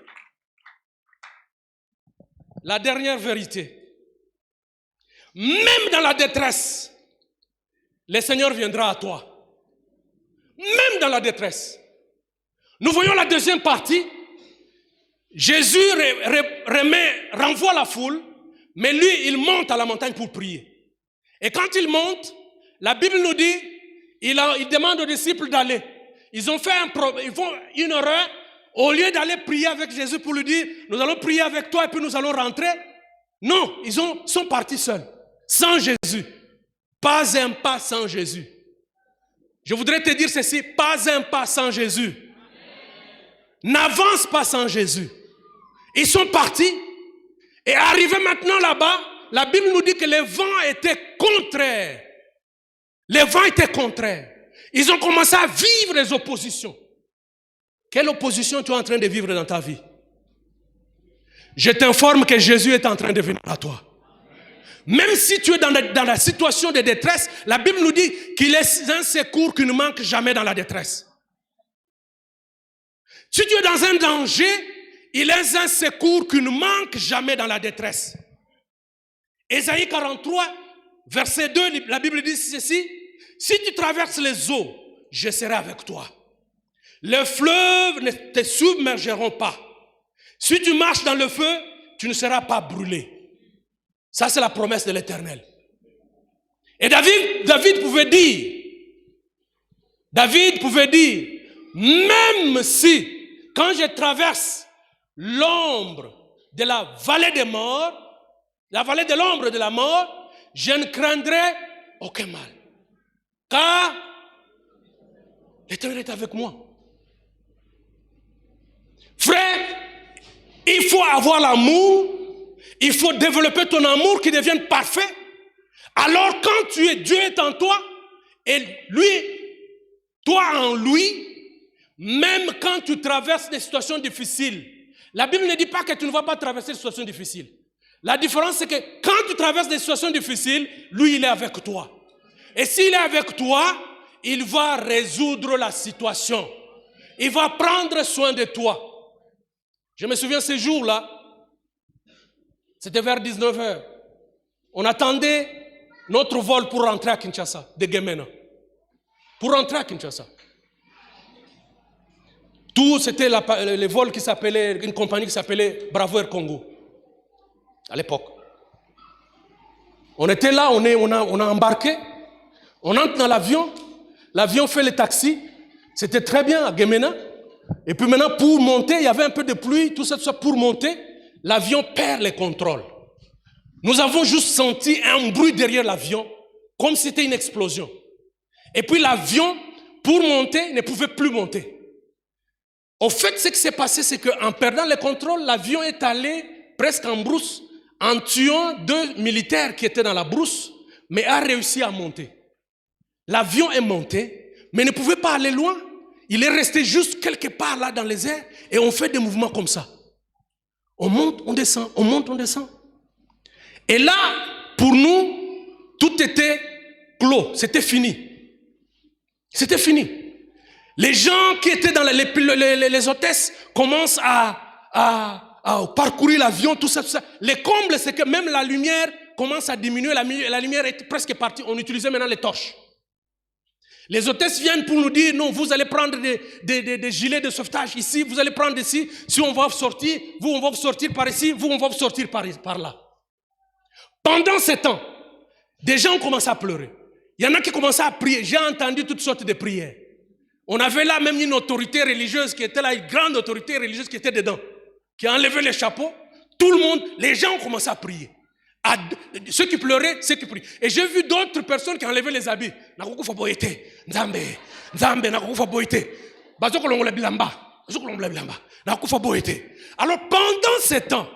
La dernière vérité. Même dans la détresse, le Seigneur viendra à toi. Même dans la détresse. Nous voyons la deuxième partie. Jésus renvoie la foule, mais lui, il monte à la montagne pour prier. Et quand il monte, la Bible nous dit, il demande aux disciples d'aller. Ils font une erreur. Au lieu d'aller prier avec Jésus pour lui dire, nous allons prier avec toi et puis nous allons rentrer. Non, ils sont partis seuls, sans Jésus. Pas un pas sans Jésus. Je voudrais te dire ceci, pas un pas sans Jésus. N'avance pas sans Jésus. Ils sont partis et arrivés maintenant là-bas, la Bible nous dit que les vents étaient contraires. Les vents étaient contraires. Ils ont commencé à vivre les oppositions. Quelle opposition tu es en train de vivre dans ta vie? Je t'informe que Jésus est en train de venir à toi. Même si tu es dans la situation de détresse, la Bible nous dit qu'il est un secours qui ne manque jamais dans la détresse. Si tu es dans un danger, il est un secours qui ne manque jamais dans la détresse. Ésaïe 43, verset 2, la Bible dit ceci. Si tu traverses les eaux, je serai avec toi. Les fleuves ne te submergeront pas. Si tu marches dans le feu, tu ne seras pas brûlé. Ça, c'est la promesse de l'Éternel. Et David pouvait dire, même si, quand je traverse l'ombre de la vallée des morts, la vallée de l'ombre de la mort, je ne craindrai aucun mal. Car l'Éternel est avec moi. Frère, il faut avoir l'amour, il faut développer ton amour qui devienne parfait. Alors quand Dieu est en toi, et toi en lui, même quand tu traverses des situations difficiles, la Bible ne dit pas que tu ne vas pas traverser des situations difficiles. La différence c'est que quand tu traverses des situations difficiles, lui il est avec toi. Et s'il est avec toi, il va résoudre la situation. Il va prendre soin de toi. Je me souviens ces jours-là, c'était vers 19h. On attendait notre vol pour rentrer à Kinshasa, de Gemena. Pour rentrer à Kinshasa. Tout, c'était le vol qui s'appelait, une compagnie qui s'appelait Bravo Air Congo, à l'époque. On était là, on a embarqué, on entre dans l'avion fait le taxi, c'était très bien à Gemena. Et puis maintenant, pour monter, il y avait un peu de pluie, tout ça, pour monter, l'avion perd les contrôles. Nous avons juste senti un bruit derrière l'avion, comme si c'était une explosion. Et puis l'avion, pour monter, ne pouvait plus monter. Au fait, ce qui s'est passé, c'est qu'en perdant les contrôles, l'avion est allé presque en brousse, en tuant 2 militaires qui étaient dans la brousse, mais a réussi à monter. L'avion est monté, mais ne pouvait pas aller loin. Il est resté juste quelque part là dans les airs et on fait des mouvements comme ça. On monte, on descend, on monte, on descend. Et là, pour nous, tout était clos, c'était fini. C'était fini. Les gens qui étaient dans les hôtesses commencent à parcourir l'avion, tout ça, tout ça. Les combles, c'est que même la lumière commence à diminuer, la lumière est presque partie. On utilisait maintenant les torches. Les hôtesses viennent pour nous dire, non, vous allez prendre des gilets de sauvetage ici, vous allez prendre ici, si on va vous sortir, vous, on va vous sortir par ici, vous, on va vous sortir par là. Pendant ce temps, des gens ont commencé à pleurer. Il y en a qui commençaient à prier. J'ai entendu toutes sortes de prières. On avait là même une autorité religieuse qui était là, une grande autorité religieuse qui était dedans, qui a enlevé les chapeaux. Tout le monde, les gens ont commencé à prier. Ceux qui pleuraient, ceux qui prient. Et j'ai vu d'autres personnes qui ont enlevé les habits. Alors pendant ce temps,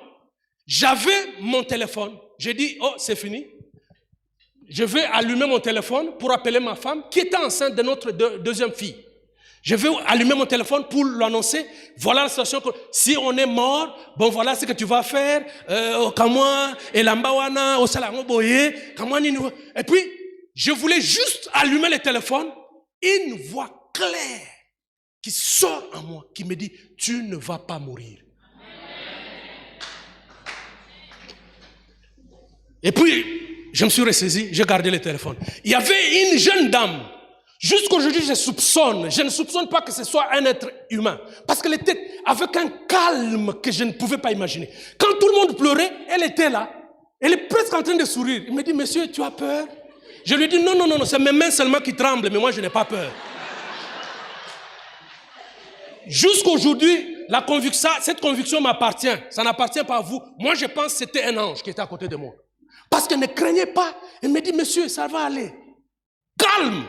j'avais mon téléphone. J'ai dit, oh, c'est fini. Je vais allumer mon téléphone pour appeler ma femme qui était enceinte de notre deuxième fille. Je vais allumer mon téléphone pour lui annoncer, voilà la situation, si on est mort, bon voilà ce que tu vas faire, et puis, je voulais juste allumer le téléphone, une voix claire qui sort en moi, qui me dit, tu ne vas pas mourir. Et puis, je me suis ressaisi, j'ai gardé le téléphone. Il y avait une jeune dame. Jusqu'aujourd'hui, je ne soupçonne pas que ce soit un être humain. Parce qu'elle était avec un calme que je ne pouvais pas imaginer. Quand tout le monde pleurait, elle était là. Elle est presque en train de sourire. Il me dit, monsieur, tu as peur? Je lui dis, non, non, non, non, c'est mes mains seulement qui tremblent, mais moi, je n'ai pas peur. Jusqu'aujourd'hui, cette conviction m'appartient. Ça n'appartient pas à vous. Moi, je pense que c'était un ange qui était à côté de moi. Parce qu'elle ne craignait pas. Elle me dit, monsieur, ça va aller. Calme.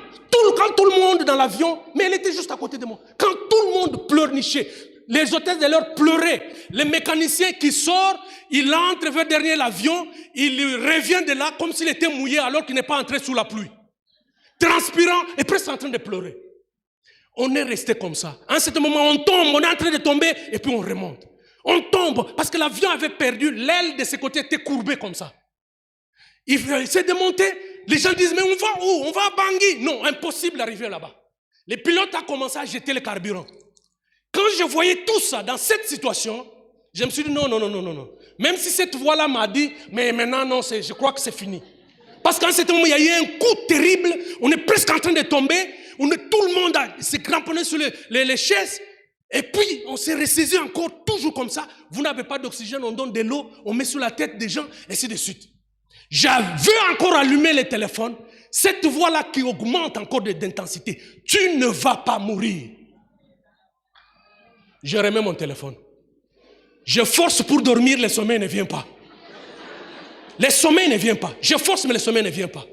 Quand tout le monde dans l'avion, mais elle était juste à côté de moi. Quand tout le monde pleurnichait, les hôtesses de l'heure pleuraient. Le mécanicien qui sort, il entre vers derrière l'avion, il revient de là comme s'il était mouillé alors qu'il n'est pas entré sous la pluie. Transpirant et presque en train de pleurer. On est resté comme ça. À un certain moment, on tombe, on est en train de tomber et puis on remonte. On tombe parce que l'avion avait perdu, l'aile de ses côtés était courbée comme ça. Il s'est démonté. Les gens disent, mais on va où? On va à Bangui. Non, impossible d'arriver là-bas. Les pilotes ont commencé à jeter le carburant. Quand je voyais tout ça dans cette situation, je me suis dit, non, non, non, non, non. Même si cette voix-là m'a dit, mais maintenant, non, je crois que c'est fini. Parce qu'en ce moment, il y a eu un coup terrible. On est presque en train de tomber. Tout le monde s'est cramponné sur les chaises. Et puis, on s'est ressaisi encore, toujours comme ça. Vous n'avez pas d'oxygène, on donne de l'eau, on met sur la tête des gens, et ainsi de suite. J'avais encore allumé le téléphone. Cette voix-là qui augmente encore d'intensité. Tu ne vas pas mourir. Je remets mon téléphone. Je force pour dormir, le sommeil ne vient pas. Le sommeil ne vient pas. Je force, mais le sommeil ne vient pas.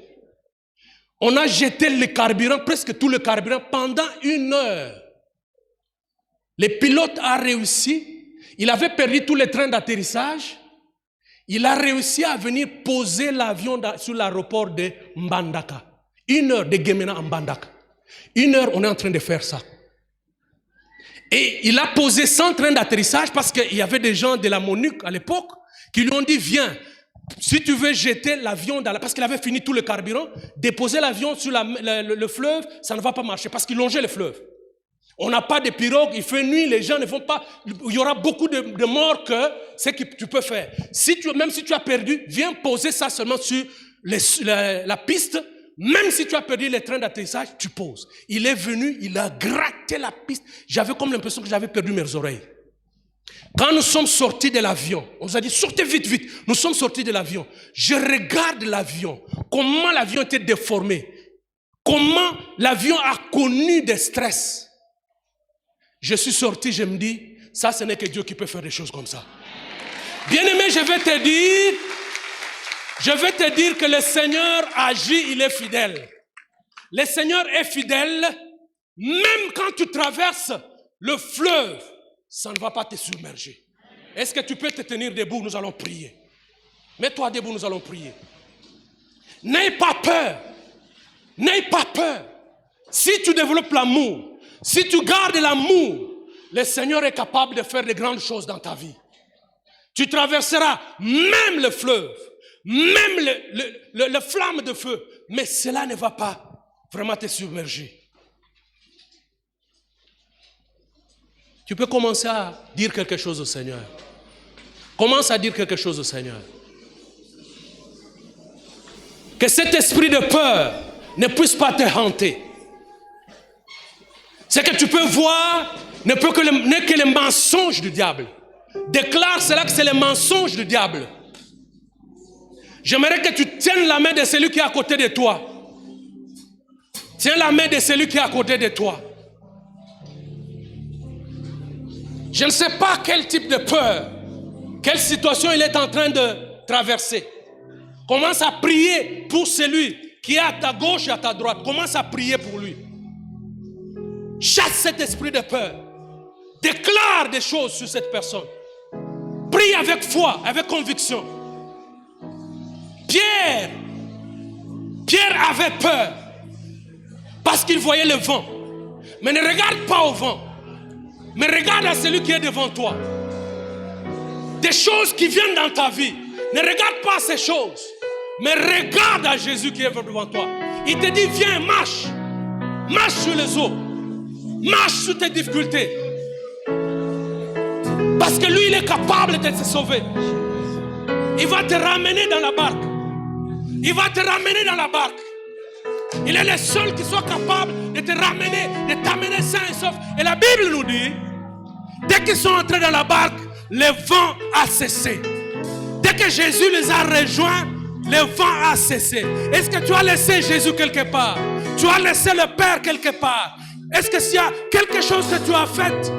On a jeté le carburant, presque tout le carburant, pendant 1 heure. Le pilote a réussi. Il avait perdu tous les trains d'atterrissage. Il a réussi à venir poser l'avion sur l'aéroport de Mbandaka. 1 heure de Gemena à Mbandaka. 1 heure, on est en train de faire ça. Et il a posé 100 trains d'atterrissage parce qu'il y avait des gens de la MONUC à l'époque qui lui ont dit, viens, si tu veux jeter l'avion, parce qu'il avait fini tout le carburant, déposer l'avion sur le fleuve, ça ne va pas marcher parce qu'il longeait le fleuve. On n'a pas de pirogue, il fait nuit, les gens ne vont pas, il y aura beaucoup de morts que ce que tu peux faire. Même si tu as perdu, viens poser ça seulement sur la piste. Même si tu as perdu les trains d'atterrissage, tu poses. Il est venu, il a gratté la piste. J'avais comme l'impression que j'avais perdu mes oreilles. Quand nous sommes sortis de l'avion, on nous a dit sortez vite, vite. Nous sommes sortis de l'avion. Je regarde l'avion, comment l'avion était déformé, comment l'avion a connu des stress. Je suis sorti, je me dis, ça ce n'est que Dieu qui peut faire des choses comme ça. Bien-aimé, je vais te dire que le Seigneur agit, il est fidèle. Le Seigneur est fidèle, même quand tu traverses le fleuve, ça ne va pas te submerger. Est-ce que tu peux te tenir debout? Nous allons prier. Mets-toi debout, nous allons prier. N'aie pas peur. N'aie pas peur. Si tu développes l'amour, si tu gardes l'amour, le Seigneur est capable de faire de grandes choses dans ta vie. Tu traverseras même le fleuve, même le flamme de feu, mais cela ne va pas vraiment te submerger. Tu peux commencer à dire quelque chose au Seigneur. Commence à dire quelque chose au Seigneur. Que cet esprit de peur ne puisse pas te hanter. Ce que tu peux voir n'est que le mensonge du diable. Déclare cela que c'est le mensonge du diable. J'aimerais que tu tiennes la main de celui qui est à côté de toi. Tiens la main de celui qui est à côté de toi. Je ne sais pas quel type de peur, quelle situation il est en train de traverser. Commence à prier pour celui qui est à ta gauche et à ta droite. Commence à prier pour lui. Chasse cet esprit de peur. Déclare des choses sur cette personne. Prie avec foi, avec conviction. Pierre avait peur parce qu'il voyait le vent. Mais ne regarde pas au vent. Mais regarde à celui qui est devant toi. Des choses qui viennent dans ta vie. Ne regarde pas ces choses. Mais regarde à Jésus qui est devant toi. Il te dit, viens, marche. Marche sur les eaux. Marche sur tes difficultés. Parce que lui, il est capable de te sauver. Il va te ramener dans la barque. Il va te ramener dans la barque. Il est le seul qui soit capable de te ramener, de t'amener sain et sauf. Et la Bible nous dit, dès qu'ils sont entrés dans la barque, le vent a cessé. Dès que Jésus les a rejoints, le vent a cessé. Est-ce que tu as laissé Jésus quelque part? Tu as laissé le Père quelque part? Est-ce que s'il y a quelque chose que tu as fait,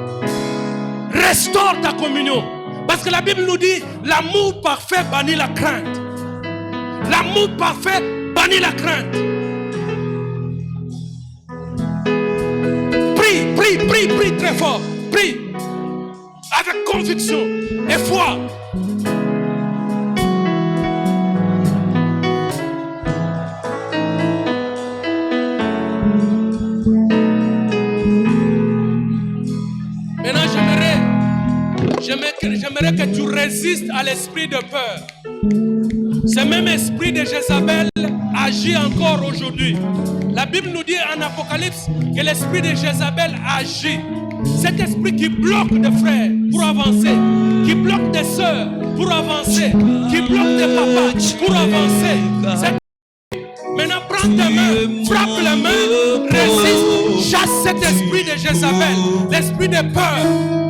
restaure ta communion. Parce que la Bible nous dit, l'amour parfait bannit la crainte. L'amour parfait bannit la crainte. Prie très fort. Prie avec conviction et foi. Maintenant, j'aimerais que tu résistes à l'esprit de peur. Ce même esprit de Jézabel agit encore aujourd'hui. La Bible nous dit en Apocalypse que l'esprit de Jézabel agit. Cet esprit qui bloque des frères pour avancer, qui bloque des sœurs pour avancer, qui bloque des papas pour avancer. Maintenant, prends tes mains, frappe les mains, résiste, chasse cet esprit de Jézabel, l'esprit de peur.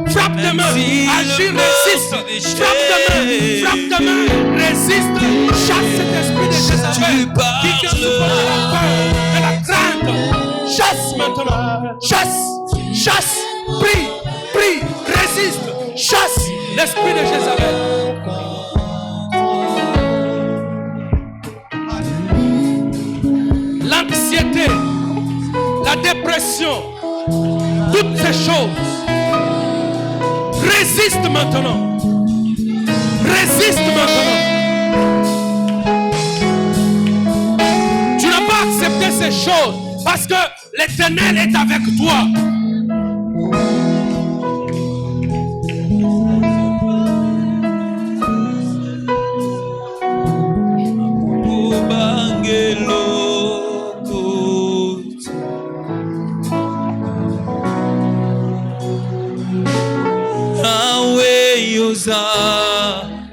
Frappe tes mains, agis, résiste, frappe tes mains, résiste, chasse cet esprit de Jézabel qui tient sous la peur, de la crainte. Chasse maintenant, chasse, prie, résiste, chasse l'esprit de Jézabel. L'anxiété, la dépression, toutes ces choses. Résiste maintenant. Résiste maintenant. Tu n'as pas accepté ces choses parce que l'Éternel est avec toi.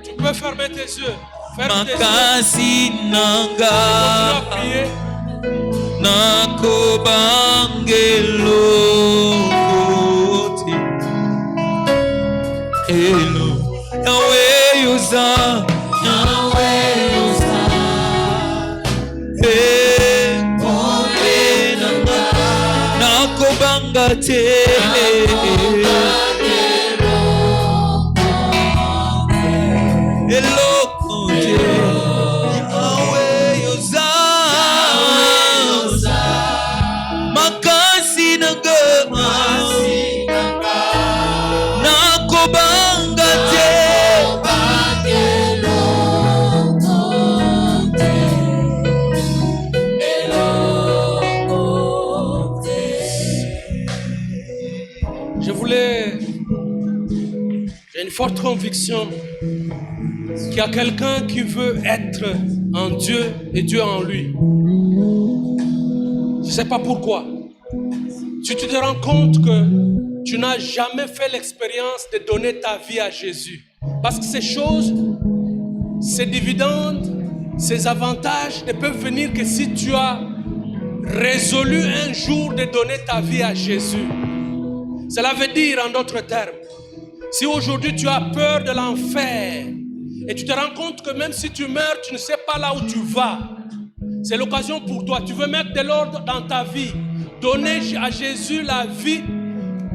Tu peux fermer tes yeux. Ferme tes yeux. forte conviction qu'il y a quelqu'un qui veut être en Dieu et Dieu en lui. Je ne sais pas pourquoi. Si tu te rends compte que tu n'as jamais fait l'expérience de donner ta vie à Jésus, parce que ces choses, ces dividendes, ces avantages ne peuvent venir que si tu as résolu un jour de donner ta vie à Jésus. Cela veut dire, en d'autres termes, si aujourd'hui tu as peur de l'enfer et tu te rends compte que même si tu meurs, tu ne sais pas là où tu vas, c'est l'occasion pour toi. Tu veux mettre de l'ordre dans ta vie, donner à Jésus la vie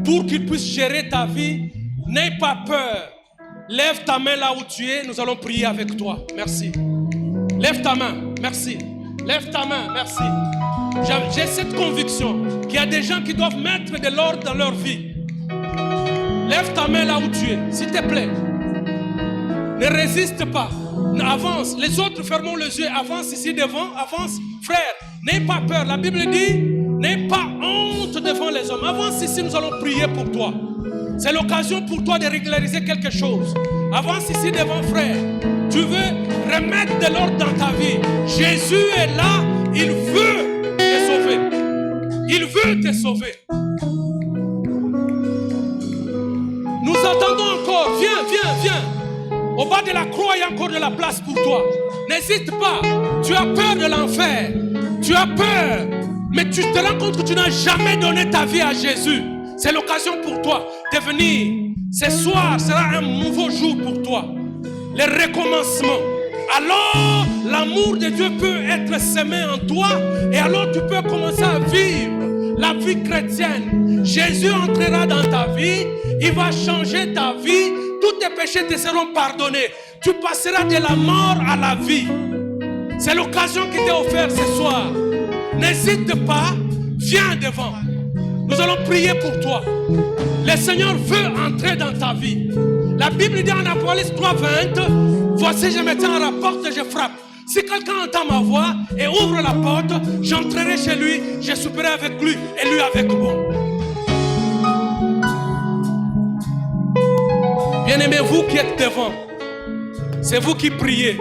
pour qu'il puisse gérer ta vie. N'aie pas peur. Lève ta main là où tu es, nous allons prier avec toi. Merci. Lève ta main, merci. Lève ta main, merci. J'ai cette conviction qu'il y a des gens qui doivent mettre de l'ordre dans leur vie. Lève ta main là où tu es, s'il te plaît. Ne résiste pas. Avance. Les autres, fermons les yeux. Avance ici devant. Avance. Frère, n'aie pas peur. La Bible dit, n'aie pas honte devant les hommes. Avance ici, nous allons prier pour toi. C'est l'occasion pour toi de régulariser quelque chose. Avance ici devant, frère. Tu veux remettre de l'ordre dans ta vie. Jésus est là. Il veut te sauver. Il veut te sauver. Nous attendons encore. Viens, viens, viens. Au bas de la croix, il y a encore de la place pour toi. N'hésite pas. Tu as peur de l'enfer. Tu as peur. Mais tu te rends compte que tu n'as jamais donné ta vie à Jésus. C'est l'occasion pour toi de venir. Ce soir sera un nouveau jour pour toi. Le recommencement. Alors, l'amour de Dieu peut être semé en toi. Et alors, tu peux commencer à vivre la vie chrétienne. Jésus entrera dans ta vie. Il va changer ta vie. Tous tes péchés te seront pardonnés. Tu passeras de la mort à la vie. C'est l'occasion qui t'est offerte ce soir. N'hésite pas. Viens devant. Nous allons prier pour toi. Le Seigneur veut entrer dans ta vie. La Bible dit en Apocalypse 3:20, voici je me tiens à la porte et je frappe. Si quelqu'un entend ma voix et ouvre la porte, j'entrerai chez lui, je souperai avec lui et lui avec moi. Bien-aimés, vous qui êtes devant, c'est vous qui priez.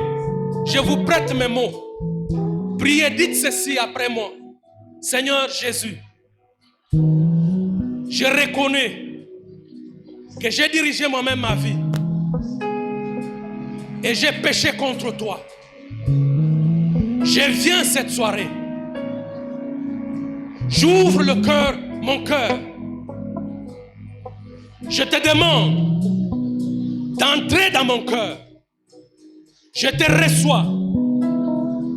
Je vous prête mes mots. Priez, dites ceci après moi. Seigneur Jésus, je reconnais que j'ai dirigé moi-même ma vie et j'ai péché contre toi. Je viens cette soirée. J'ouvre le cœur, mon cœur. Je te demande d'entrer dans mon cœur. Je te reçois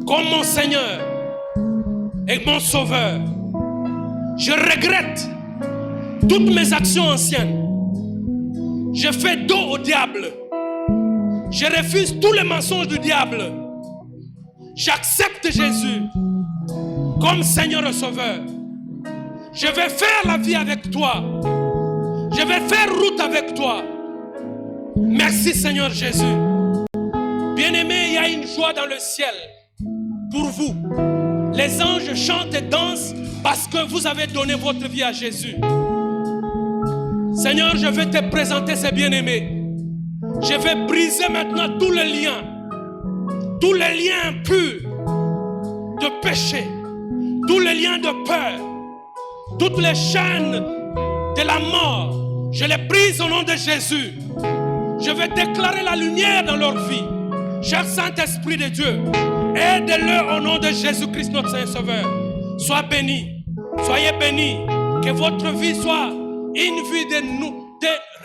comme mon Seigneur et mon Sauveur. Je regrette toutes mes actions anciennes. Je fais dos au diable. Je refuse tous les mensonges du diable. J'accepte Jésus comme Seigneur et Sauveur. Je vais faire la vie avec toi. Je vais faire route avec toi. Merci Seigneur Jésus. Bien-aimés, il y a une joie dans le ciel pour vous. Les anges chantent et dansent parce que vous avez donné votre vie à Jésus. Seigneur, je vais te présenter ces bien-aimés. Je vais briser maintenant tous les liens impurs de péché, tous les liens de peur, toutes les chaînes de la mort. Je les brise au nom de Jésus. Je vais déclarer la lumière dans leur vie. Cher Saint-Esprit de Dieu, aide-le au nom de Jésus-Christ, notre Saint-Sauveur. Sois béni, soyez bénis, que votre vie soit une vie de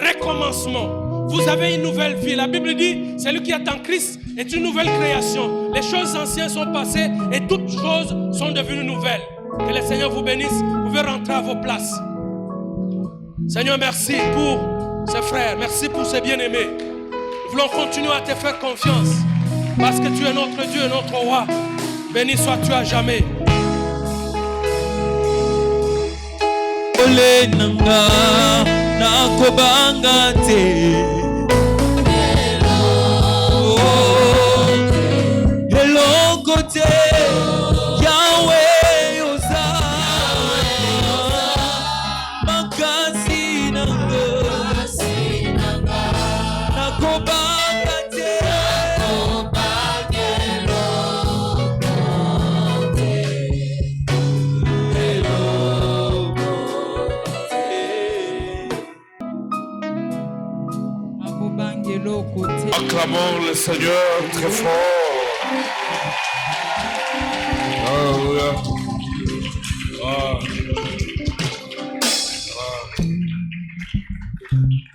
recommencement. Vous avez une nouvelle vie. La Bible dit, celui qui est en Christ est une nouvelle création. Les choses anciennes sont passées et toutes choses sont devenues nouvelles. Que le Seigneur vous bénisse. Vous pouvez rentrer à vos places. Seigneur, merci pour ces frères. Merci pour ces bien-aimés. Nous voulons continuer à te faire confiance parce que tu es notre Dieu et notre roi. Béni sois-tu à jamais. Ole nanga nakobanga te hello kote Yahweh oza makasi nanga Acclamons le Seigneur très fort. Alléluia.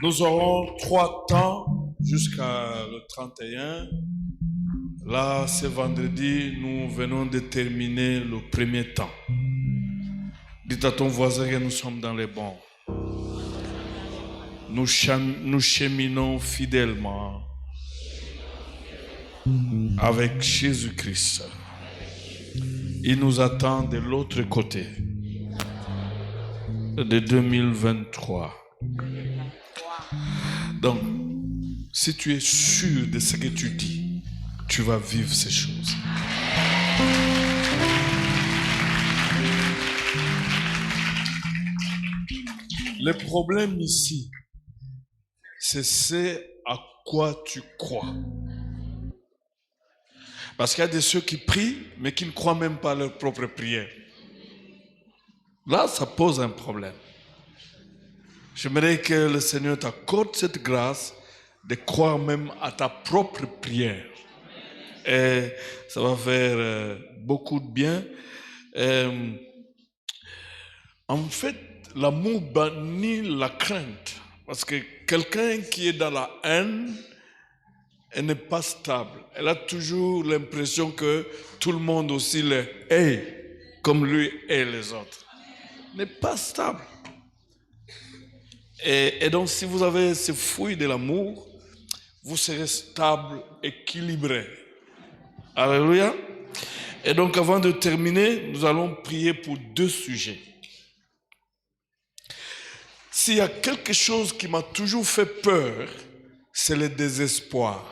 Nous aurons 3 temps jusqu'à le 31. Là, ce vendredi, nous venons de terminer le premier temps. Dites à ton voisin que nous sommes dans les bons. Nous cheminons fidèlement avec Jésus-Christ. Il nous attend de l'autre côté de 2023. Donc, si tu es sûr de ce que tu dis, tu vas vivre ces choses. Le problème ici, c'est ce à quoi tu crois. Parce qu'il y a des ceux qui prient, mais qui ne croient même pas à leur propre prière. Là, ça pose un problème. J'aimerais que le Seigneur t'accorde cette grâce de croire même à ta propre prière. Et ça va faire beaucoup de bien. En fait, l'amour bannit la crainte. Parce que quelqu'un qui est dans la haine, elle n'est pas stable. Elle a toujours l'impression que tout le monde aussi le hait, comme lui et les autres. Elle n'est pas stable. Et donc, si vous avez ce fruit de l'amour, vous serez stable, équilibré. Alléluia. Et donc, avant de terminer, nous allons prier pour 2 sujets. S'il y a quelque chose qui m'a toujours fait peur, c'est le désespoir.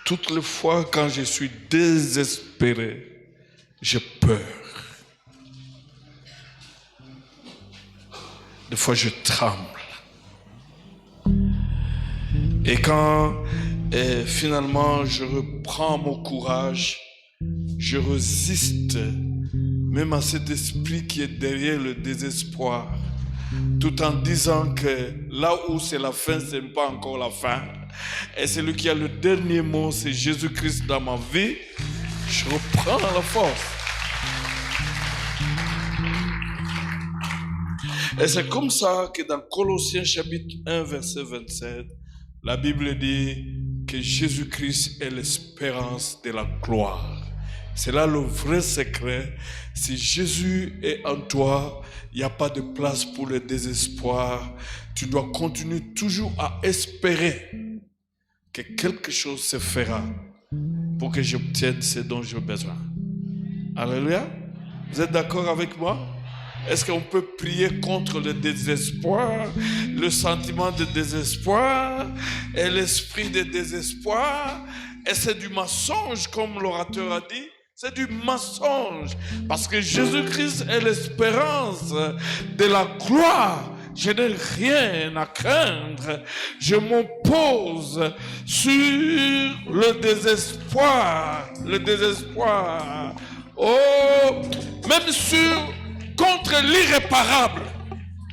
Toutes les fois quand je suis désespéré, j'ai peur. Des fois, je tremble. Et quand finalement je reprends mon courage, je résiste même à cet esprit qui est derrière le désespoir, tout en disant que là où c'est la fin, ce n'est pas encore la fin. Et celui qui a le dernier mot, c'est Jésus-Christ dans ma vie. Je reprends la force. Et c'est comme ça que dans Colossiens chapitre 1, verset 27, la Bible dit que Jésus-Christ est l'espérance de la gloire. C'est là le vrai secret. Si Jésus est en toi, il n'y a pas de place pour le désespoir. Tu dois continuer toujours à espérer que quelque chose se fera pour que j'obtienne ce dont j'ai besoin. Alléluia. Vous êtes d'accord avec moi? Est-ce qu'on peut prier contre le désespoir, le sentiment de désespoir et l'esprit de désespoir? Et c'est du mensonge, comme l'orateur a dit. C'est du mensonge. Parce que Jésus-Christ est l'espérance de la gloire. Je n'ai rien à craindre. Je m'oppose sur le désespoir. Le désespoir. Oh, même contre l'irréparable.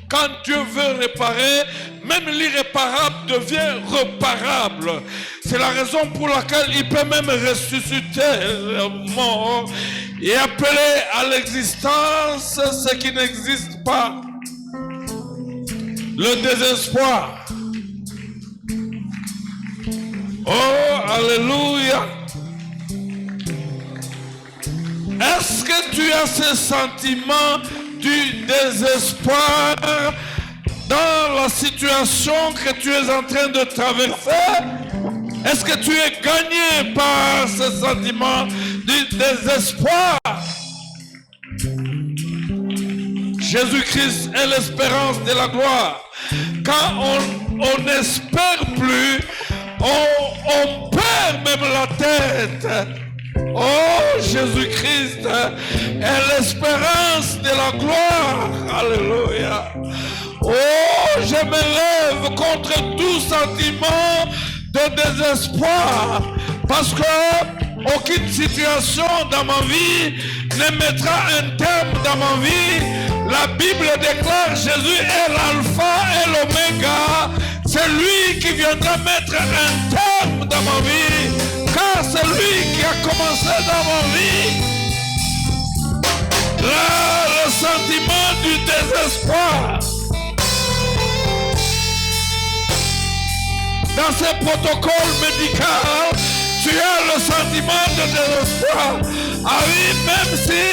Quand Dieu veut réparer, même l'irréparable devient réparable. C'est la raison pour laquelle il peut même ressusciter le mort et appeler à l'existence ce qui n'existe pas. Le désespoir. Oh, alléluia. Est-ce que tu as ce sentiment du désespoir dans la situation que tu es en train de traverser? Est-ce que tu es gagné par ce sentiment du désespoir? Jésus-Christ est l'espérance de la gloire. Quand on n'espère plus, on perd même la tête. Oh, Jésus-Christ est l'espérance de la gloire. Alléluia. Oh, je me lève contre tout sentiment de désespoir, parce que aucune situation dans ma vie ne mettra un terme dans ma vie La Bible déclare Jésus est l'alpha et l'oméga. C'est lui qui viendra mettre un terme dans ma vie. Car c'est lui qui a commencé dans ma vie. Là, le sentiment du désespoir. Dans ce protocole médical, tu as le sentiment de désespoir. Ah oui, même si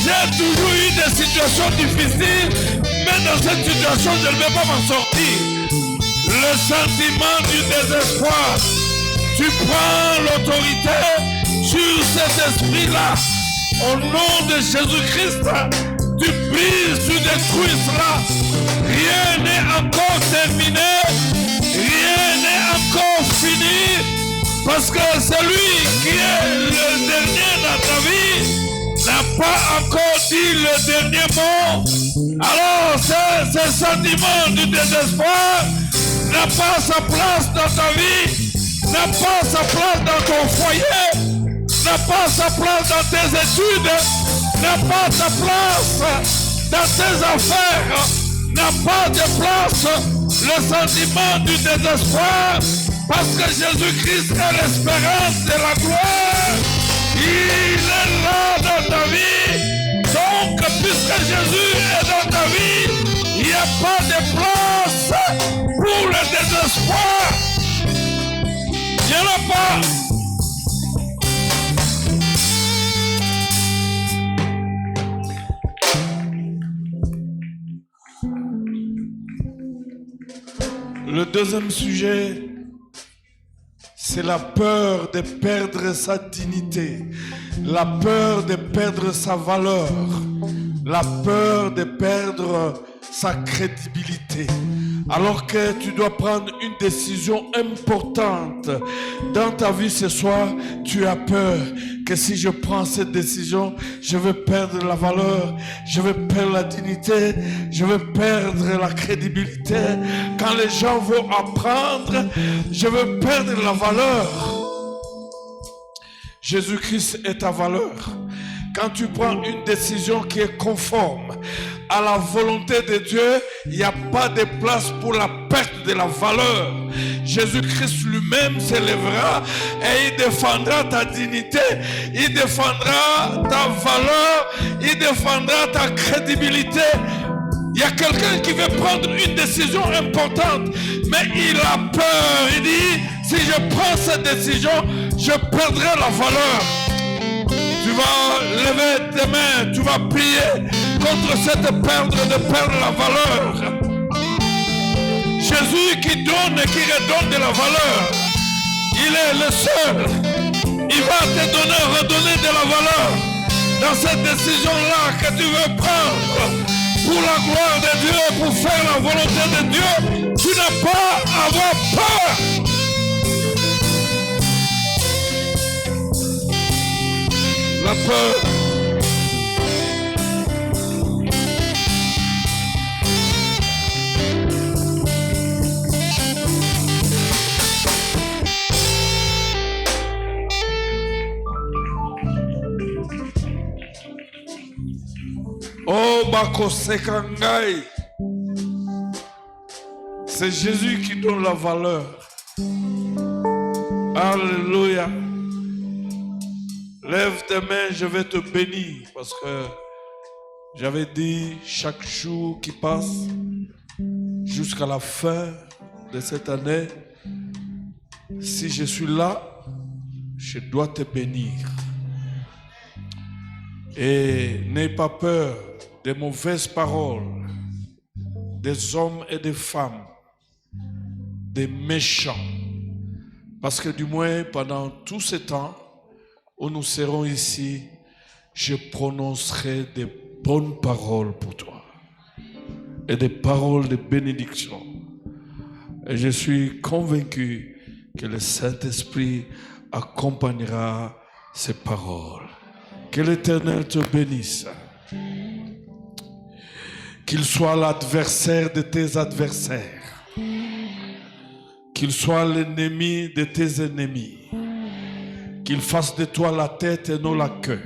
j'ai toujours eu des situations difficiles, mais dans cette situation, je ne vais pas m'en sortir. Le sentiment du désespoir. Tu prends l'autorité sur cet esprit-là. Au nom de Jésus-Christ, tu brises, tu détruis cela. Rien n'est encore terminé. Rien n'est encore fini. Parce que celui qui est le dernier dans ta vie n'a pas encore dit le dernier mot. Alors ce sentiment du désespoir n'a pas sa place dans ta vie, n'a pas sa place dans ton foyer, n'a pas sa place dans tes études, n'a pas sa place dans tes affaires, n'a pas de place le sentiment du désespoir, parce que Jésus-Christ est l'espérance de la gloire. Il est là dans ta vie. Donc, puisque Jésus est dans ta vie, il n'y a pas de place pour le désespoir. Il n'y en a pas. Le deuxième sujet, c'est la peur de perdre sa dignité, la peur de perdre sa valeur, la peur de perdre sa crédibilité. Alors que tu dois prendre une décision importante dans ta vie ce soir, tu as peur que si je prends cette décision, je vais perdre la valeur, je vais perdre la dignité, je vais perdre la crédibilité. Quand les gens vont apprendre, je vais perdre la valeur. Jésus-Christ est ta valeur. Quand tu prends une décision qui est conforme à la volonté de Dieu, il n'y a pas de place pour la perte de la valeur. Jésus-Christ lui-même s'élèvera et il défendra ta dignité, il défendra ta valeur, il défendra ta crédibilité. Il y a quelqu'un qui veut prendre une décision importante, mais il a peur. Il dit, si je prends cette décision, je perdrai la valeur. Tu vas lever tes mains, tu vas prier contre cette perte de perdre la valeur. Jésus qui donne et qui redonne de la valeur, il est le seul. Il va te donner, redonner de la valeur dans cette décision-là que tu veux prendre pour la gloire de Dieu, pour faire la volonté de Dieu. Tu n'as pas à avoir peur. La peur. Oh, Bakosekangai. C'est Jésus qui donne la valeur. Alléluia. Lève tes mains, je vais te bénir parce que j'avais dit chaque jour qui passe jusqu'à la fin de cette année, si je suis là, je dois te bénir. Et n'aie pas peur des mauvaises paroles des hommes et des femmes, des méchants. Parce que du moins pendant tout ce temps où nous serons ici, je prononcerai des bonnes paroles pour toi et des paroles de bénédiction. Et je suis convaincu que le Saint-Esprit accompagnera ces paroles. Que l'Éternel te bénisse. Qu'il soit l'adversaire de tes adversaires. Qu'il soit l'ennemi de tes ennemis. Qu'il fasse de toi la tête et non la queue.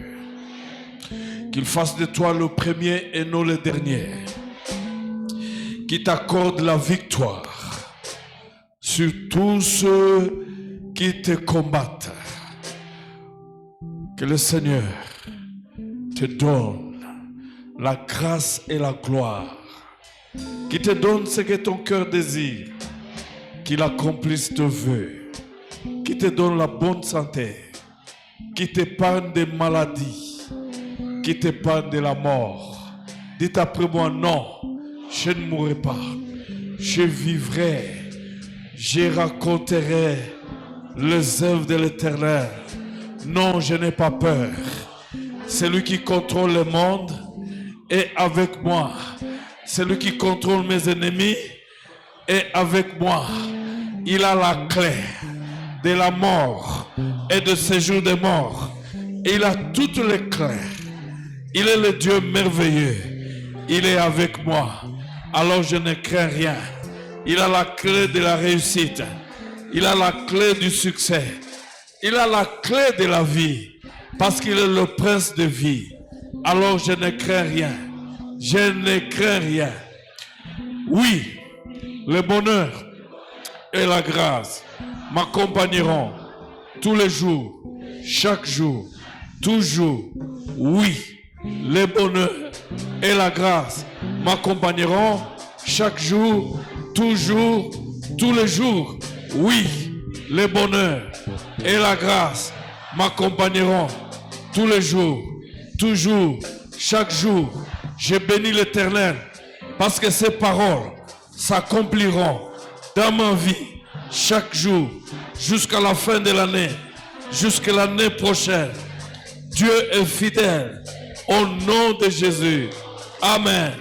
qu'il fasse de toi le premier et non le dernier, qu'il t'accorde la victoire sur tous ceux qui te combattent. Que le Seigneur te donne la grâce et la gloire, qu'il te donne ce que ton cœur désire, qu'il accomplisse tes vœux, qu'il te donne la bonne santé, qu'il t'épargne des maladies, qu'il t'épargne de la mort. Dites après moi, non, je ne mourrai pas, je vivrai, je raconterai les œuvres de l'Éternel. Non, je n'ai pas peur. Celui qui contrôle le monde est avec moi. Celui qui contrôle mes ennemis est avec moi. Il a la clé de la mort et de séjour des morts. Il a toutes les clés. Il est le Dieu merveilleux. Il est avec moi. Alors je ne crains rien. Il a la clé de la réussite. Il a la clé du succès. Il a la clé de la vie. Parce qu'il est le prince de vie. Alors je ne crains rien. Je ne crains rien. Oui, le bonheur et la grâce m'accompagneront tous les jours, chaque jour, toujours. Oui, le bonheur et la grâce m'accompagneront chaque jour, toujours, tous les jours. Oui, le bonheur et la grâce m'accompagneront tous les jours, toujours, chaque jour. Je bénis l'Éternel parce que ses paroles s'accompliront dans ma vie chaque jour jusqu'à la fin de l'année, jusqu'à l'année prochaine. Dieu est fidèle au nom de Jésus. Amen.